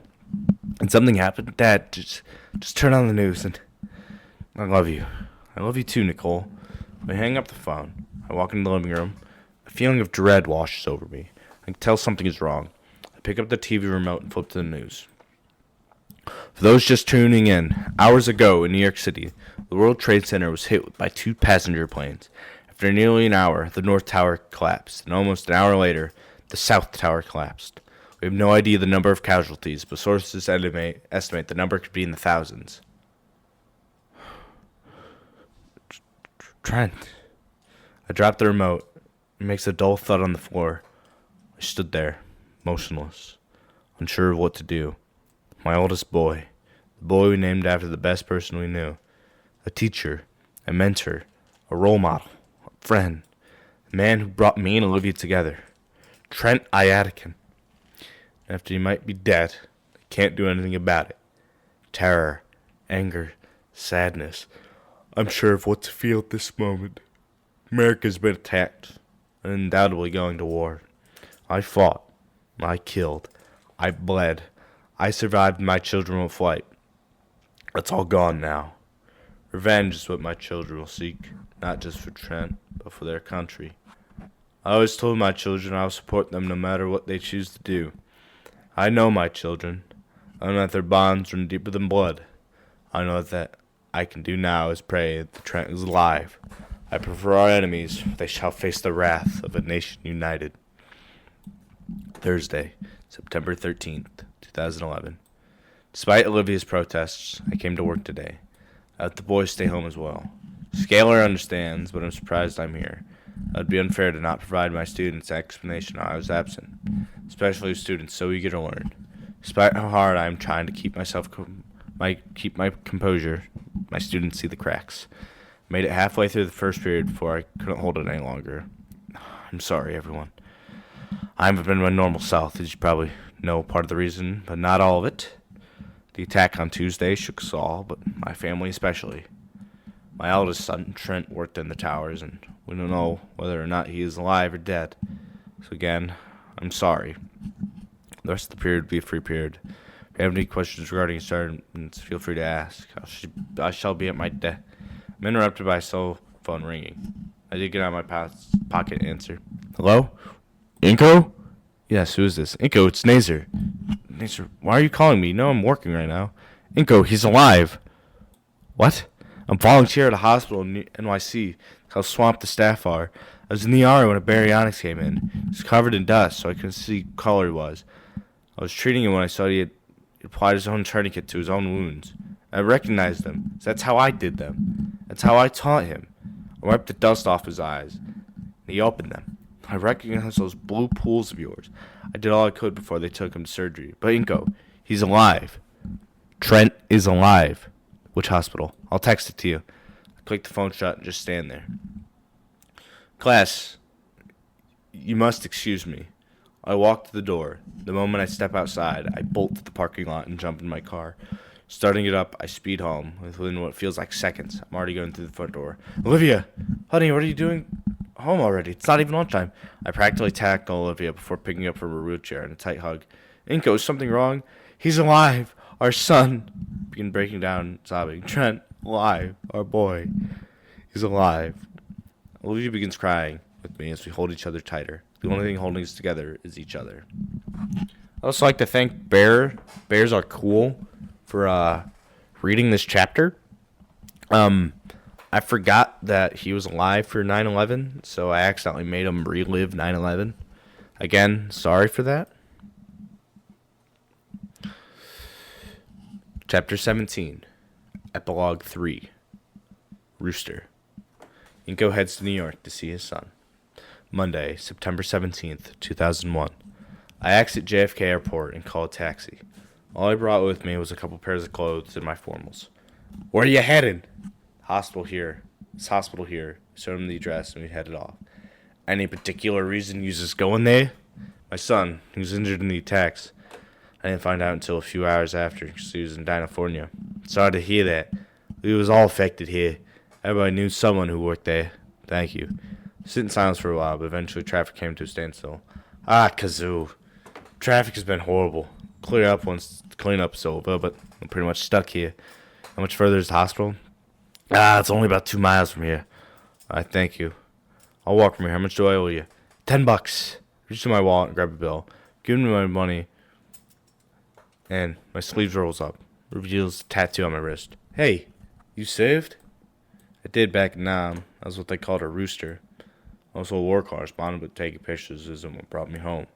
And something happened? Dad, just turn on the news and I love you. I love you too, Nicole. I hang up the phone. I walk into the living room. A feeling of dread washes over me. I can tell something is wrong. I pick up the TV remote and flip to the news. For those just tuning in, hours ago in New York City, the World Trade Center was hit by 2 passenger planes. After nearly an hour, the North Tower collapsed, and almost an hour later, the South Tower collapsed. We have no idea the number of casualties, but sources estimate the number could be in the thousands. Trent. I dropped the remote. It makes a dull thud on the floor. I stood there, motionless, unsure of what to do. My oldest boy, the boy we named after the best person we knew. A teacher, a mentor, a role model, a friend, a man who brought me and Olivia together. Trent Iatican. After he might be dead, I can't do anything about it. Terror, anger, sadness, I'm sure of what to feel at this moment. America's been attacked and undoubtedly going to war. I fought. I killed. I bled. I survived, and my children will fight. That's all gone now. Revenge is what my children will seek, not just for Trent, but for their country. I always told my children I will support them no matter what they choose to do. I know my children. I know that their bonds run deeper than blood. I know that I can do now is pray that Trent is alive. I prefer our enemies, for they shall face the wrath of a nation united. Thursday, September 13th, 2011. Despite Olivia's protests, I came to work today. I let the boys stay home as well. Scalar understands, but I'm surprised I'm here. It would be unfair to not provide my students an explanation while I was absent, especially students so eager to learn. Despite how hard I am trying to keep my composure, my students see the cracks. I made it halfway through the first period before I couldn't hold it any longer. I'm sorry, everyone. I haven't been my normal self, as you probably know part of the reason, but not all of it. The attack on Tuesday shook us all, but my family especially. My eldest son, Trent, worked in the towers, and we don't know whether or not he is alive or dead. So again, I'm sorry. The rest of the period will be a free period. If you have any questions regarding assignments, feel free to ask. I shall be at my desk. I'm interrupted by a cell phone ringing. I did get out of my pocket and answer. Hello? Inko? Yes, who is this? Inko, it's Nazer. Nazer, why are you calling me? You know I'm working right now. Inko, he's alive. What? I'm volunteer at a hospital in NYC. How swamped the staff are. I was in the ER when a baryonyx came in. He was covered in dust, so I couldn't see what color he was. I was treating him when I saw he had applied his own tourniquet to his own wounds. I recognized them. So that's how I did them. That's how I taught him. I wiped the dust off his eyes. And he opened them. I recognized those blue pools of yours. I did all I could before they took him to surgery. But Inko, he's alive. Trent is alive. Which hospital? I'll text it to you. I click the phone shut and just stand there. Class, you must excuse me. I walk to the door. The moment I step outside, I bolt to the parking lot and jump in my car. Starting it up, I speed home. Within what feels like seconds, I'm already going through the front door. Olivia! Honey, what are you doing home already? It's not even lunchtime. I practically tackle Olivia before picking up her wheelchair in a tight hug. Inko, is something wrong? He's alive! Our son! Begin breaking down, sobbing. Trent, alive. Our boy. He's alive. Olivia begins crying with me as we hold each other tighter. The only thing holding us together is each other. I'd also like to thank Bear. Bears are cool for reading this chapter. I forgot that he was alive for 9/11, so I accidentally made him relive 9/11. Again, sorry for that. Chapter 17, Epilogue 3, Rooster. Inko heads to New York to see his son. Monday, September 17th, 2001. I exit JFK Airport and call a taxi. All I brought with me was a couple pairs of clothes and my formals. Where are you headed? Hospital here. This hospital here. Showed him the address and we headed off. Any particular reason you just going there? My son, who was injured in the attacks. I didn't find out until a few hours after because he was in California. Sorry to hear that. We was all affected here. Everybody knew someone who worked there. Thank you. Sit in silence for a while, but eventually traffic came to a standstill. Kazoo. Traffic has been horrible. Clear up once cleanup's over, but I'm pretty much stuck here. How much further is the hospital? It's only about 2 miles from here. Thank you. I'll walk from here. How much do I owe you? $10. Reach to my wallet and grab a bill. Give me my money. And my sleeve rolls up. Reveals a tattoo on my wrist. Hey, you saved? I did back in Nam. That was what they called a rooster. Also a war correspondent, but taking pictures isn't what brought me home.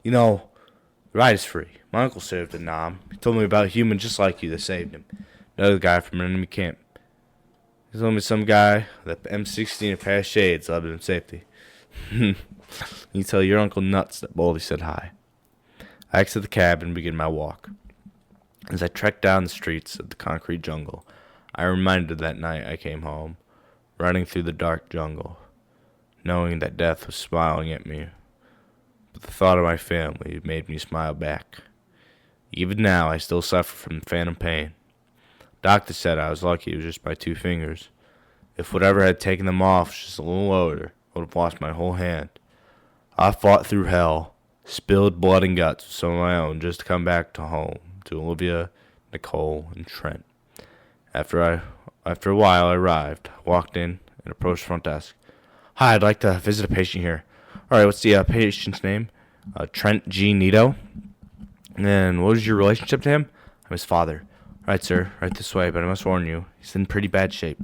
You know, the ride is free. My uncle served in Nam. He told me about a human just like you that saved him. Another guy from an enemy camp. He told me some guy with an M60 and a pair of shades left him in safety. You tell your Uncle Nuts that Baldy said hi. I exit the cab and begin my walk. As I trek down the streets of the concrete jungle, I am reminded of that night I came home, running through the dark jungle, knowing that death was smiling at me. But the thought of my family made me smile back. Even now, I still suffer from phantom pain. Doctor said I was lucky it was just my 2 fingers. If whatever had taken them off was just a little lower, I would have lost my whole hand. I fought through hell, spilled blood and guts with some of my own just to come back to home, to Olivia, Nicole, and Trent. After a while, I arrived, walked in, and approached the front desk. Hi, I'd like to visit a patient here. All right, what's the patient's name? Trent G. Nito. And what was your relationship to him? I'm his father. All right, sir, right this way, but I must warn you, he's in pretty bad shape.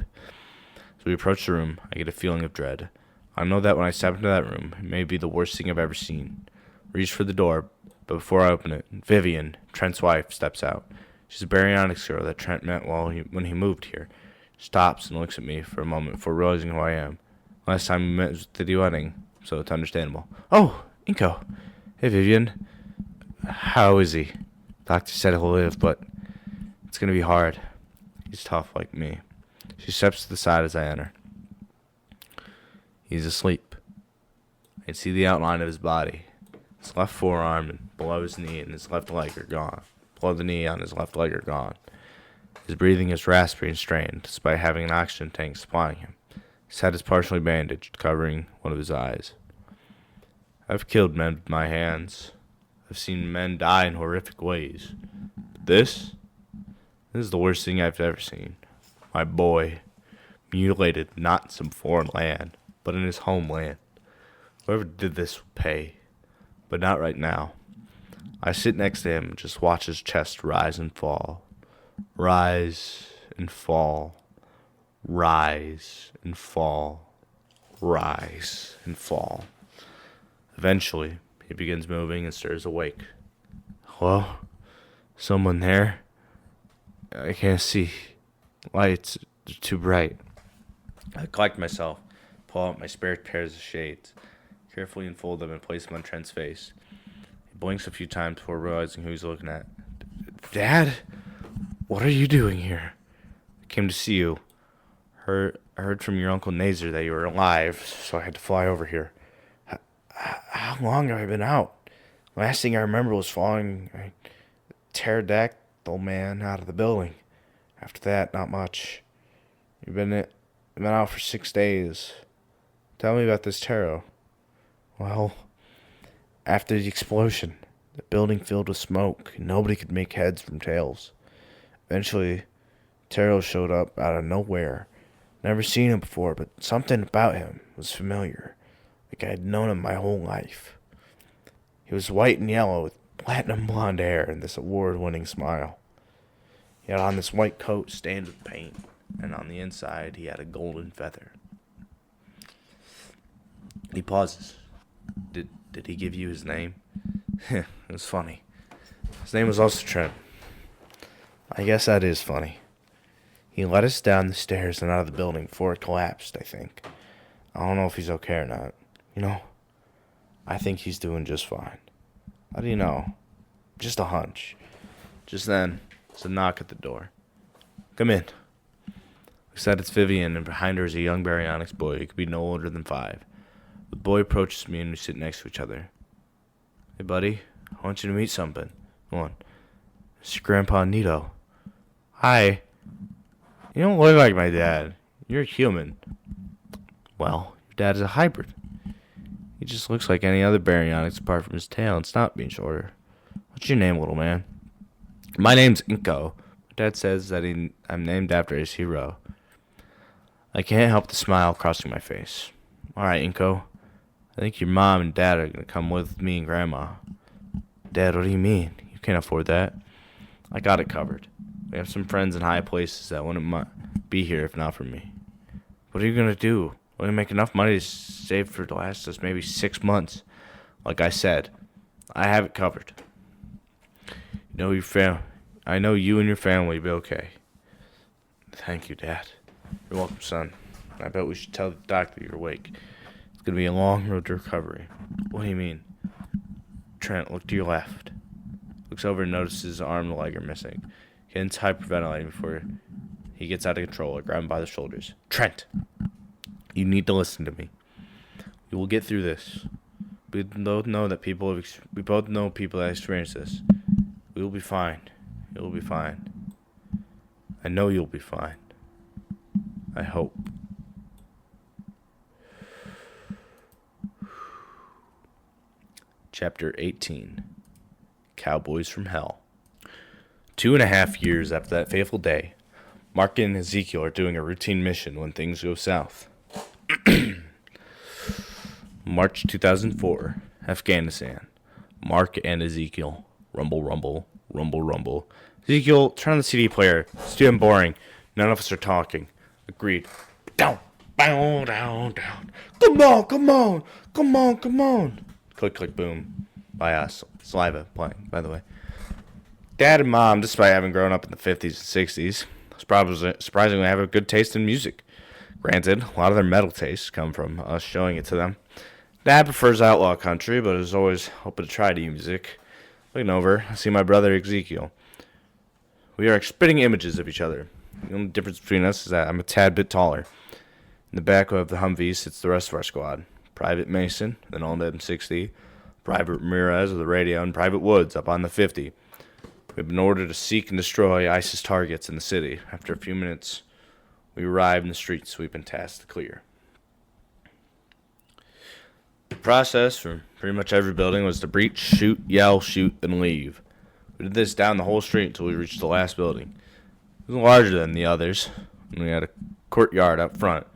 As we approach the room, I get a feeling of dread. I know that when I step into that room, it may be the worst thing I've ever seen. I reach for the door, but before I open it, Vivian, Trent's wife, steps out. She's a baryonyx girl that Trent met when he moved here. She stops and looks at me for a moment before realizing who I am. Last time we met was at the wedding, so it's understandable. Oh, Inko. Hey, Vivian. How is he? Doctor said he'll live, but it's going to be hard. He's tough like me. She steps to the side as I enter. He's asleep. I can see the outline of his body. His left forearm and below his knee and his left leg are gone. Below the knee on his left leg are gone. His breathing is raspy and strained, despite having an oxygen tank supplying him. His head is partially bandaged, covering one of his eyes. I've killed men with my hands. I've seen men die in horrific ways. But this is the worst thing I've ever seen. My boy, mutilated not in some foreign land, but in his homeland. Whoever did this will pay, but not right now. I sit next to him and just watch his chest rise and fall. Rise and fall. Rise and fall. Rise and fall. Eventually, he begins moving and stirs awake. Hello? Someone there? I can't see. Lights are too bright. I collect myself, pull out my spare pairs of shades, carefully unfold them and place them on Trent's face. He blinks a few times before realizing who he's looking at. Dad? What are you doing here? I came to see you. I heard from your Uncle Nazer that you were alive, so I had to fly over here. How long have I been out? Last thing I remember was following a pterodactyl man out of the building. After that, not much. You've been out for 6 days. Tell me about this tarot. Well, after the explosion, the building filled with smoke, and nobody could make heads from tails. Eventually, Taro showed up out of nowhere. Never seen him before, but something about him was familiar. Like I had known him my whole life. He was white and yellow with platinum blonde hair and this award-winning smile. He had on this white coat stained with paint, and on the inside he had a golden feather. He pauses. Did he give you his name? It was funny. His name was also Trent. I guess that is funny. He led us down the stairs and out of the building before it collapsed, I think. I don't know if he's okay or not. You know, I think he's doing just fine. How do you know? Just a hunch. Just then, there's a knock at the door. Come in. We said it's Vivian, and behind her is a young baryonyx boy who could be no older than 5. The boy approaches me, and we sit next to each other. Hey, buddy, I want you to meet something. Come on. It's your Grandpa Nito. Hi. You don't look like my dad. You're a human. Well, your dad is a hybrid. He just looks like any other baryonyx apart from his tail and snout being shorter. What's your name, little man? My name's Inko. My dad says that I'm named after his hero. I can't help the smile crossing my face. All right, Inko. I think your mom and dad are going to come with me and Grandma. Dad, what do you mean? You can't afford that. I got it covered. We have some friends in high places that wouldn't be here if not for me. What are you going to do? We're going to make enough money to save for to last us maybe 6 months. Like I said, I have it covered. I know you and your family will be okay. Thank you, Dad. You're welcome, son. I bet we should tell the doctor you're awake. It's going to be a long road to recovery. What do you mean? Trent, look to your left. Looks over and notices his arm and leg are missing. Ken's hyperventilating before he gets out of control. I grab him by the shoulders. Trent! You need to listen to me. We will get through this. We both know people that experience this. We will be fine. It will be fine. I know you'll be fine. I hope. Chapter 18. Cowboys from Hell. 2.5 years after that fateful day, Mark and Ezekiel are doing a routine mission when things go south. March 2004, Afghanistan. Mark and Ezekiel. Rumble, rumble, rumble, rumble. Ezekiel, turn on the CD player. It's too boring. None of us are talking. Agreed. Down, down, down, down. Come on, come on, come on, come on. Click, click, boom. By us. Saliva playing, by the way. Dad and Mom, despite having grown up in the 50s and 60s, surprisingly have a good taste in music. Granted, a lot of their metal tastes come from us showing it to them. Dad prefers outlaw country, but is always hoping to try new music. Looking over, I see my brother Ezekiel. We are spitting images of each other. The only difference between us is that I'm a tad bit taller. In the back of the Humvee sits the rest of our squad. Private Mason, an old M60, Private Ramirez of the radio, and Private Woods up on the 50. We've been ordered to seek and destroy ISIS targets in the city. After a few minutes, we arrive in the streets we've been tasked to clear. The process for pretty much every building was to breach, shoot, yell, shoot, and leave. We did this down the whole street until we reached the last building. It was larger than the others, and we had a courtyard up front.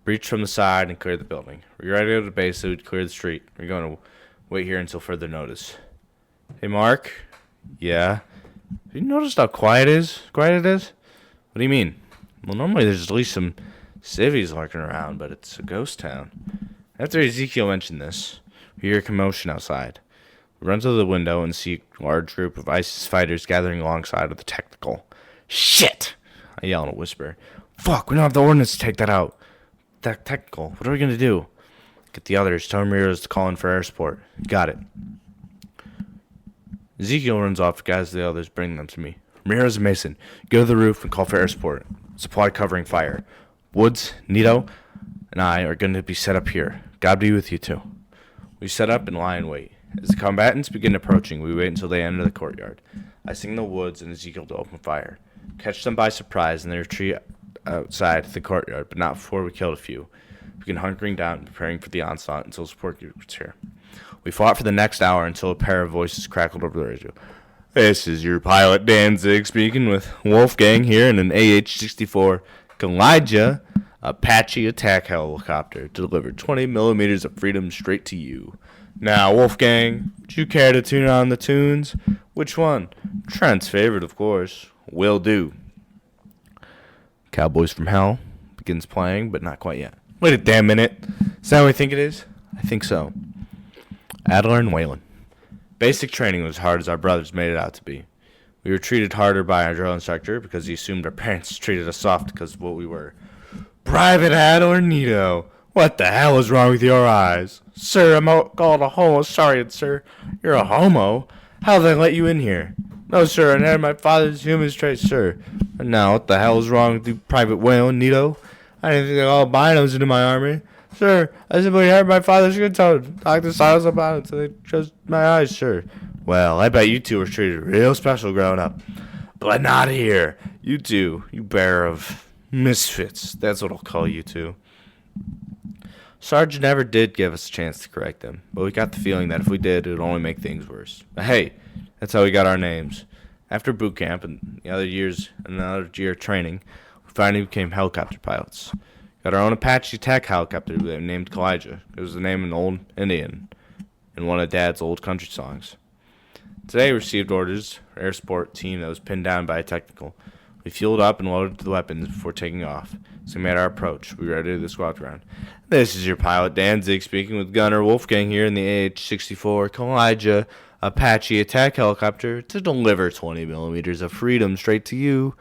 Breached from the side and cleared the building. We were ready to go to the base, so we'd clear the street. We're going to wait here until further notice. Hey, Mark? Yeah? Have you noticed how quiet it is? What do you mean? Well, normally there's at least some civvies lurking around, but it's a ghost town. After Ezekiel mentioned this, we hear a commotion outside. We run to the window and see a large group of ISIS fighters gathering alongside of the technical. Shit! I yell in a whisper. Fuck, we don't have the ordnance to take that out. That technical, what are we going to do? Get the others. Tell Ramirez to call in for air support. Got it. Ezekiel runs off, guys, the others bring them to me. Ramirez and Mason, go to the roof and call for air support. Supply covering fire. Woods, Nito, and I are going to be set up here. God be with you too. We set up and lie in wait. As the combatants begin approaching, we wait until they enter the courtyard. I signal Woods and Ezekiel to open fire. Catch them by surprise and they retreat outside the courtyard, but not before we killed a few. We begin hunkering down and preparing for the onslaught until support gets here. We fought for the next hour until a pair of voices crackled over the radio. This is your pilot Danzig speaking with Wolfgang here in an AH-64 Elijah Apache attack helicopter to deliver 20 millimeters of freedom straight to you. Now, Wolfgang, would you care to tune on the tunes? Which one? Trent's favorite, of course. Will do. Cowboys from Hell begins playing, but not quite yet. Wait a damn minute. Is that what I think it is? I think so. Adler and Whalen. Basic training was hard as our brothers made it out to be. We were treated harder by our drill instructor because he assumed our parents treated us soft because of what we were. Private Adler Nito, what the hell is wrong with your eyes? Sir, I'm called a homo. Sorry, sir. You're a homo? How did they let you in here? No, sir, I had my father's human traits, sir. And now, what the hell is wrong with you, Private Whalen, Nito? I didn't think albinos into my army. Sir, I simply heard my father's skin tone. Dr. Silas about it, so they chose my eyes, sir. Well, I bet you two were treated real special growing up. But not here. You two, you bearer of misfits. That's what I'll call you two. Sergeant never did give us a chance to correct them, but we got the feeling that if we did, it would only make things worse. But hey, that's how we got our names. After boot camp and another year of training, we finally became helicopter pilots. Got our own Apache attack helicopter named Elijah. It was the name of an old Indian in one of Dad's old country songs. Today we received orders for air support team that was pinned down by a technical. We fueled up and loaded the weapons before taking off. So we made our approach. We ready to the squad ground. This is your pilot Danzig speaking with Gunner Wolfgang here in the AH-64 Elijah Apache attack helicopter to deliver 20 millimeters of freedom straight to you.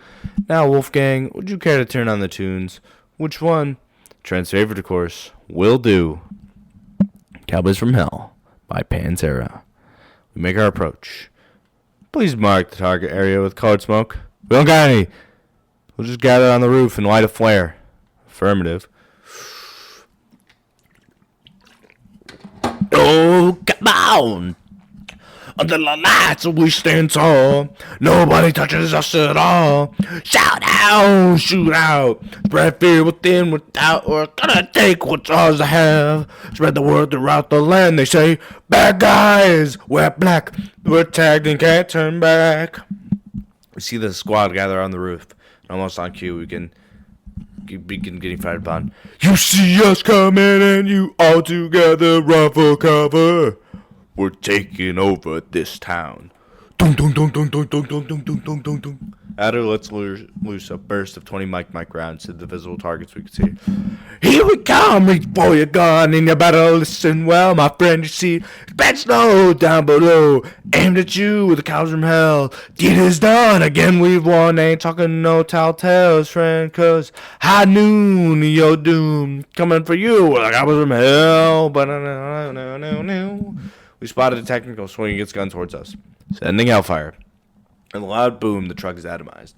Now, Wolfgang, would you care to turn on the tunes? Which one? Trent's favorite, of course. Will do. Cowboys from Hell by Pantera. We make our approach. Please mark the target area with colored smoke. We don't got any. We'll just gather on the roof and light a flare. Affirmative. Oh, come on. Under the lights we stand tall. Nobody touches us at all. Shout out, shoot out. Spread fear within, without. We're gonna take what's ours to have. Spread the word throughout the land. They say, bad guys, we're black. We're tagged and can't turn back. We see the squad gather on the roof. Almost on cue, we can begin getting fired upon. You see us coming and you all together run for cover. We're taking over this town. Dun dun dun dun dun dun dun dun dun dun dun dun. Adder lets loose a burst of 20 mic rounds to the visible targets we could see. Here we come, reach for your gun, and you better listen well, my friend. You see, it's bad snow down below, aimed at you with the cows from hell. Deed is done, again we've won. Ain't talking no telltales, friend, cause high noon, your doom coming for you with the cows from hell. But no. We spotted a technical swinging its gun towards us, sending hellfire. In a loud boom, the truck is atomized.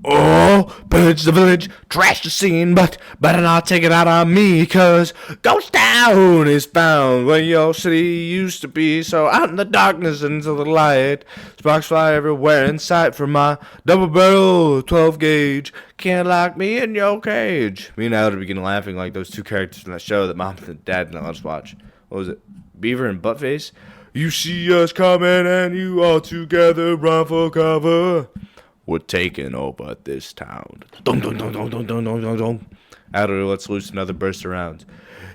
Oh, pillage the village, trash the scene, but better not take it out on me, cause Ghost Town is found where your city used to be. So out in the darkness into the light, sparks fly everywhere in sight from my double barrel 12 gauge. Can't lock me in your cage. Me and Alder begin laughing like those two characters from that show that Mom and Dad didn't let us watch. What was it? Beaver and Buttface? You see us coming and you all together run for cover. We're taking over this town. Dun dun dun dun dun dun dun dun dun. Adder lets loose another burst of rounds.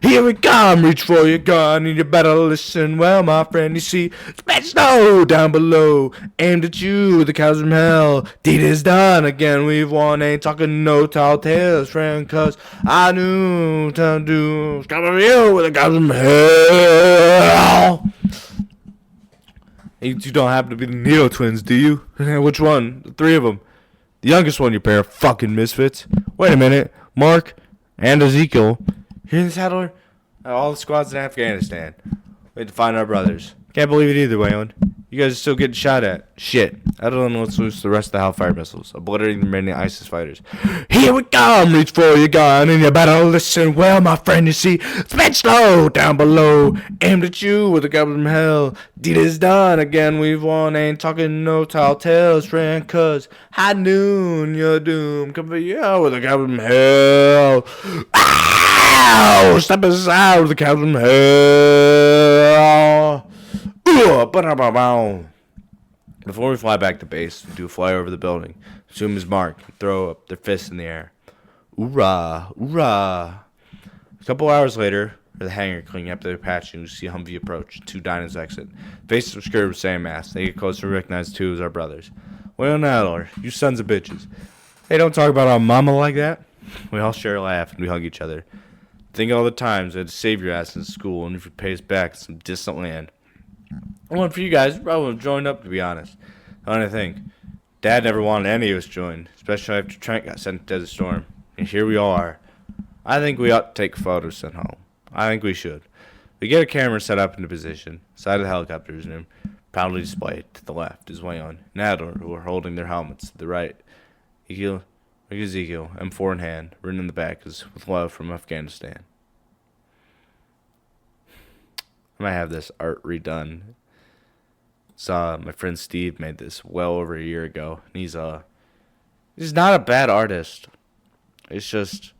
Here we come, reach for your gun, and you better listen well, my friend. You see, it's bad snow down below, aimed at you, the cows from hell. Deed is done, again we've won. Ain't talking no tall tales, friend, cause I knew time to coming for you with the cows from hell. You don't happen to be the Neo twins, do you? Which one? The three of them. The youngest one, you pair of fucking misfits. Wait a minute. Mark and Ezekiel. Hear this, Adler? All the squads in Afghanistan. We had to find our brothers. Can't believe it either, Waylon. You guys are still getting shot at. Shit. Adler lets loose the rest of the Hellfire missiles, obliterating the remaining ISIS fighters. Here we come, reach for your gun, and you better listen well, my friend. You see, it's been slow down below, aimed at you with a gun from hell. Deed is done, again we've won. Ain't talking no tall tales, friend, cause high noon, your doom. Come for you with a gun from hell. Ow! Step aside with a gun from hell. Before we fly back to base, we do a fly over the building, assume his mark, and throw up their fists in the air. Hoorah! Hoorah! A couple hours later, we're the hangar cleaning up their patch, and we see a Humvee approach. Two Dinos exit. Faces obscured with same mask. They get closer to recognize two as our brothers. Well, now, you sons of bitches. Hey, don't talk about our mama like that. We all share a laugh, and we hug each other. Think of all the times we had to save your ass in school, and if you pay us back in some distant land. One for you guys, probably would have joined up, to be honest. I don't think. Dad never wanted any of us joined, especially after Trent got sent to Desert Storm. And here we all are. I think we ought to take photos sent home. I think we should. We get a camera set up into position, side of the helicopters, and proudly displayed. To the left is Waylon and Adler, who are holding their helmets. To the right, Ezekiel, M4 in hand, written in the back is with love from Afghanistan. I might have this art redone. Saw my friend Steve made this well over a year ago, and he's not a bad artist. It's just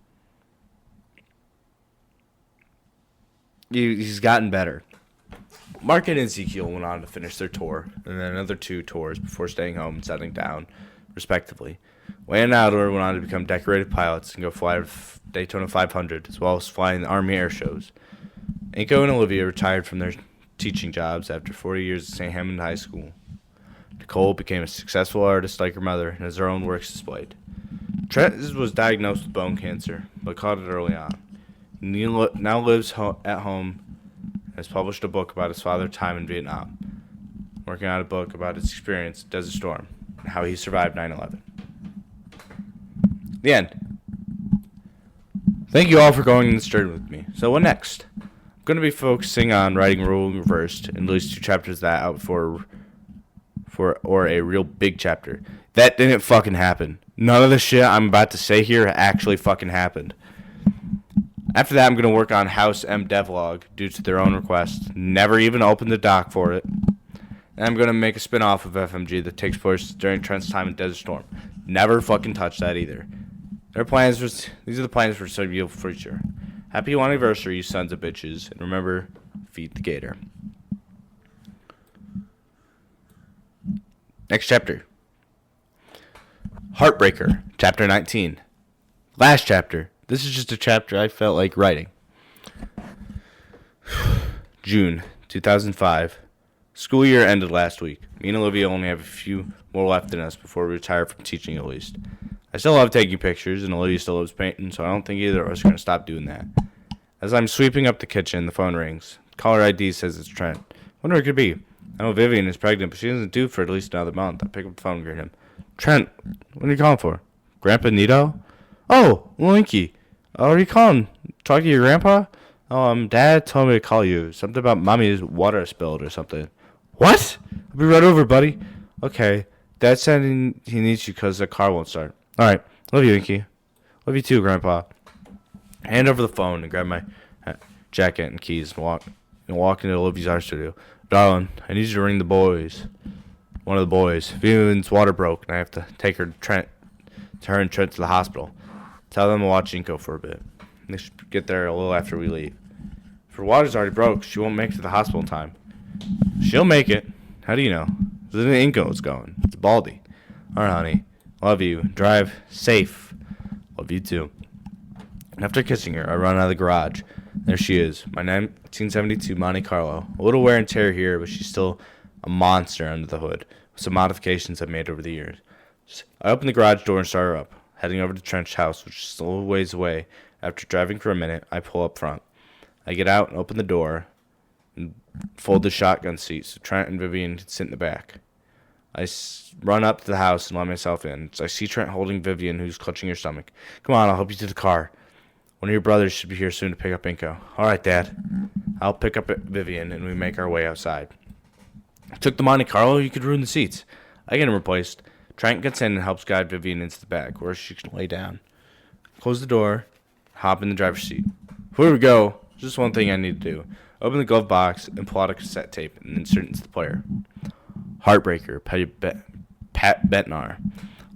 he's gotten better. Mark and Ezekiel went on to finish their tour, and then another 2 tours before staying home and settling down, respectively. Wayne and Adler went on to become decorated pilots and go fly Daytona 500, as well as flying the Army air shows. Inko and Olivia retired from their teaching jobs after 40 years at St. Hammond High School. Nicole became a successful artist like her mother and has her own works displayed. Trent was diagnosed with bone cancer, but caught it early on. He now lives at home and has published a book about his father's time in Vietnam, working on a book about his experience at Desert Storm and how he survived 9/11. The end. Thank you all for going on this journey with me. So what next? I'm going to be focusing on writing Rule Reversed and at least 2 chapters of that out for a real big chapter. That didn't fucking happen. None of the shit I'm about to say here actually fucking happened. After that, I'm going to work on House M Devlog due to their own request. Never even opened the doc for it. And And I'm going to make a spin-off of FMG that takes place during Trent's time in Desert Storm. Never fucking touch that either. These are the plans for your future. Happy anniversary, you sons of bitches. And remember, feed the gator. Next chapter. Heartbreaker, chapter 19. Last chapter. This is just a chapter I felt like writing. June 2005. School year ended last week. Me and Olivia only have a few more left in us before we retire from teaching at least. I still love taking pictures, and Olivia still loves painting, so I don't think either of us are going to stop doing that. As I'm sweeping up the kitchen, the phone rings. Caller ID says it's Trent. Wonder who it could be. I know Vivian is pregnant, but she isn't due for at least another month. I pick up the phone and greet him. Trent, what are you calling for? Grandpa Nito? Oh, Linky. What are you calling? Talking to your grandpa? Oh, Dad told me to call you. Something about Mommy's water spilled or something. What? I'll be right over, buddy. Okay. Dad said he needs you because the car won't start. All right. Love you, Inky. Love you too, Grandpa. Hand over the phone and grab my jacket and keys and walk into Olivia's art studio. Darling, I need you to ring the boys. One of the boys. Vivian's water broke and I have to take her and Trent to the hospital. Tell them to watch Inko for a bit. They should get there a little after we leave. If her water's already broke, she won't make it to the hospital in time. She'll make it. How do you know? Because Inko's going. It's Baldy. All right, honey. Love you. Drive safe. Love you too. And after kissing her, I run out of the garage. There she is. My 1972 Monte Carlo. A little wear and tear here, but she's still a monster under the hood. With some modifications I've made over the years. I open the garage door and start her up. Heading over to Trent's house, which is still a ways away. After driving for a minute, I pull up front. I get out and open the door and fold the shotgun seat so Trent and Vivian can sit in the back. I run up to the house and let myself in. So I see Trent holding Vivian, who's clutching her stomach. Come on, I'll help you to the car. One of your brothers should be here soon to pick up Inko. All right, Dad. I'll pick up Vivian, and we make our way outside. I took the Monte Carlo. You could ruin the seats. I get them replaced. Trent gets in and helps guide Vivian into the back, where she can lay down. Close the door. Hop in the driver's seat. Before we go, there's just one thing I need to do. Open the glove box and pull out a cassette tape and insert it into the player. Heartbreaker, Pat Betnar.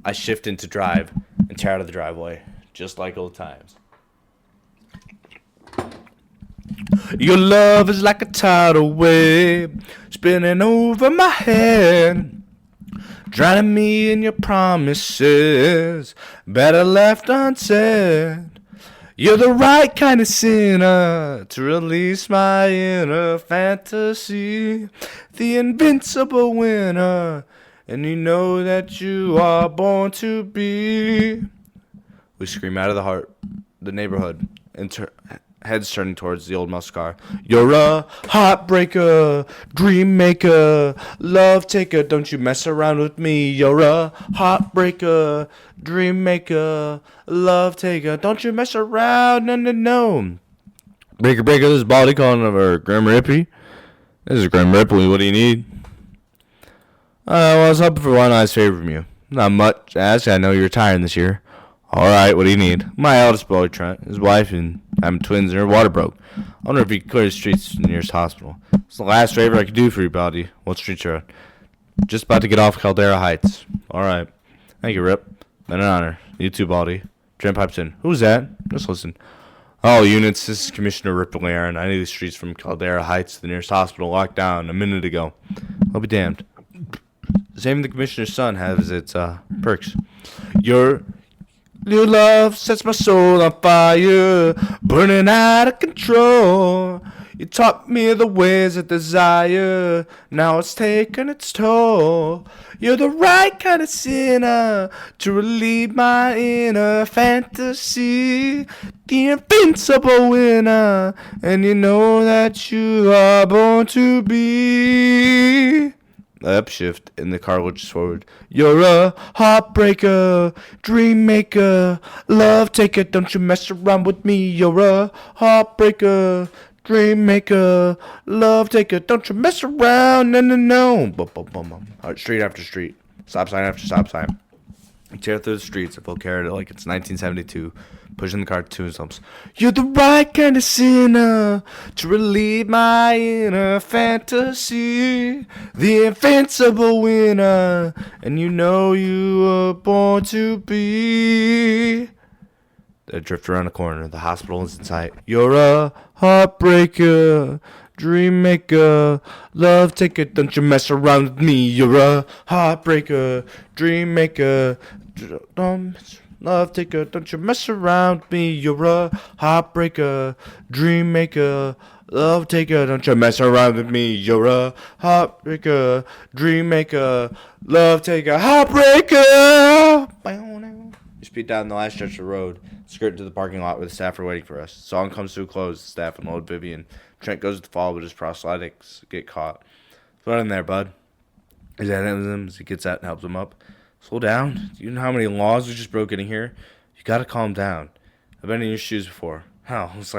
I shift into drive and tear out of the driveway, just like old times. Your love is like a tidal wave spinning over my head, drowning me in your promises, better left unsaid. You're the right kind of sinner to release my inner fantasy, the invincible winner, and you know that you are born to be. We scream out of the neighborhood, and heads turning towards the old muscle car. You're a heartbreaker, dream maker, love taker, don't you mess around with me. You're a heartbreaker, dream maker, love taker, don't you mess around, no. Breaker, this is Baldy calling over Grim Rippy. This is Grim Ripley, what do you need? Well, I was hoping for one nice favor from you. Not much, as I know you're retiring this year. Alright, what do you need? My eldest boy, Trent, his wife, and I'm twins, and her water broke. I wonder if you could clear the streets to the nearest hospital. It's the last favor I could do for you, Baldy. What street you're on? Just about to get off Caldera Heights. Alright. Thank you, Rip. Been an honor. You too, Baldy. Trent pipes in. Who's that? Just listen. Oh, units, this is Commissioner Rip Aaron. I need the streets from Caldera Heights to the nearest hospital locked down a minute ago. I'll be damned. Same the Commissioner's son has its perks. Your love sets my soul on fire, burning out of control. You taught me the ways of desire, now it's taken its toll. You're the right kind of sinner to relieve my inner fantasy, the invincible winner, and you know that you are born to be. Upshift and the car lurches forward. You're a heartbreaker, dream maker, love taker, don't you mess around with me. You're a heartbreaker, dream maker, love taker, don't you mess around, no. Boom, boom, boom, boom. All right, street after street, stop sign after stop sign. Tear through the streets of Volcare like it's 1972, pushing the cartoon films. You're the right kind of sinner to relieve my inner fantasy, the invincible winner, and you know you were born to be. They drift around a corner. The hospital is in sight. You're a heartbreaker, dream maker, love taker. Don't you mess around with me. You're a heartbreaker, dream maker, love taker. Don't you mess around with me. You're a heartbreaker, dream maker, love taker. Don't you mess around with me. You're a heartbreaker, dream maker, love taker, heartbreaker. We speed down the last stretch of the road, skirt to the parking lot where the staff are waiting for us. Song comes to a close. The staff unload Vivian. Trent goes to fall, but his prosthetics get caught. Throw it in there, bud. His him as he gets out and helps him up. Slow down. Do you know how many laws we just broke in here? You gotta calm down. I've been in your shoes before. Hell, it's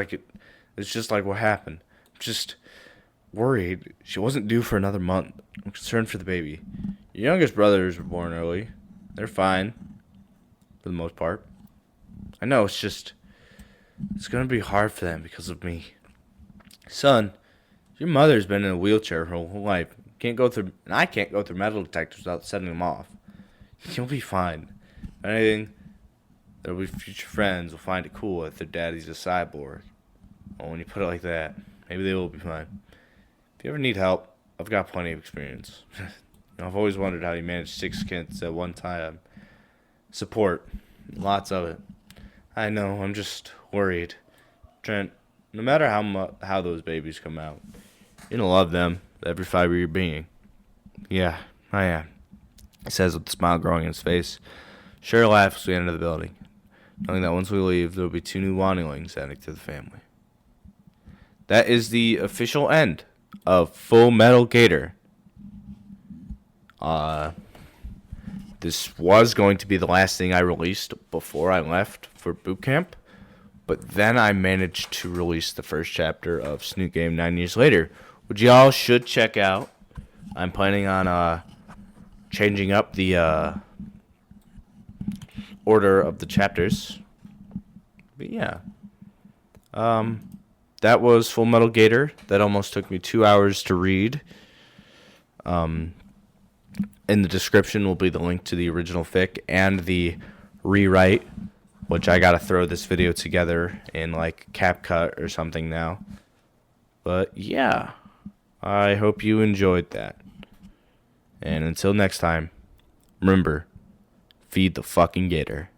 just like what happened. I'm just worried. She wasn't due for another month. I'm concerned for the baby. Your youngest brothers were born early. They're fine. For the most part. I know, it's going to be hard for them because of me. Son, your mother's been in a wheelchair her whole life. And I can't go through metal detectors without setting them off. You'll be fine. If anything, there'll be future friends will find it cool if their daddy's a cyborg. Well, when you put it like that, maybe they will be fine. If you ever need help, I've got plenty of experience. I've always wondered how you manage 6 kids at one time. Support. Lots of it. I know, I'm just worried. Trent, no matter how those babies come out, you're gonna love them, every fiber of your being. Yeah, I am. He says with a smile growing in his face. Sure laughs as we enter the building, knowing that once we leave, there will be 2 new wanderlings added to the family. That is the official end of Full Metal Gator. This was going to be the last thing I released before I left for boot camp, but then I managed to release the first chapter of Snoot Game 9 years later, which y'all should check out. I'm planning on changing up the order of the chapters. But yeah. That was Full Metal Gator. That almost took me 2 hours to read. In the description will be the link to the original fic and the rewrite, which I gotta throw this video together in like CapCut or something now. But yeah, I hope you enjoyed that. And until next time, remember, feed the fucking gator.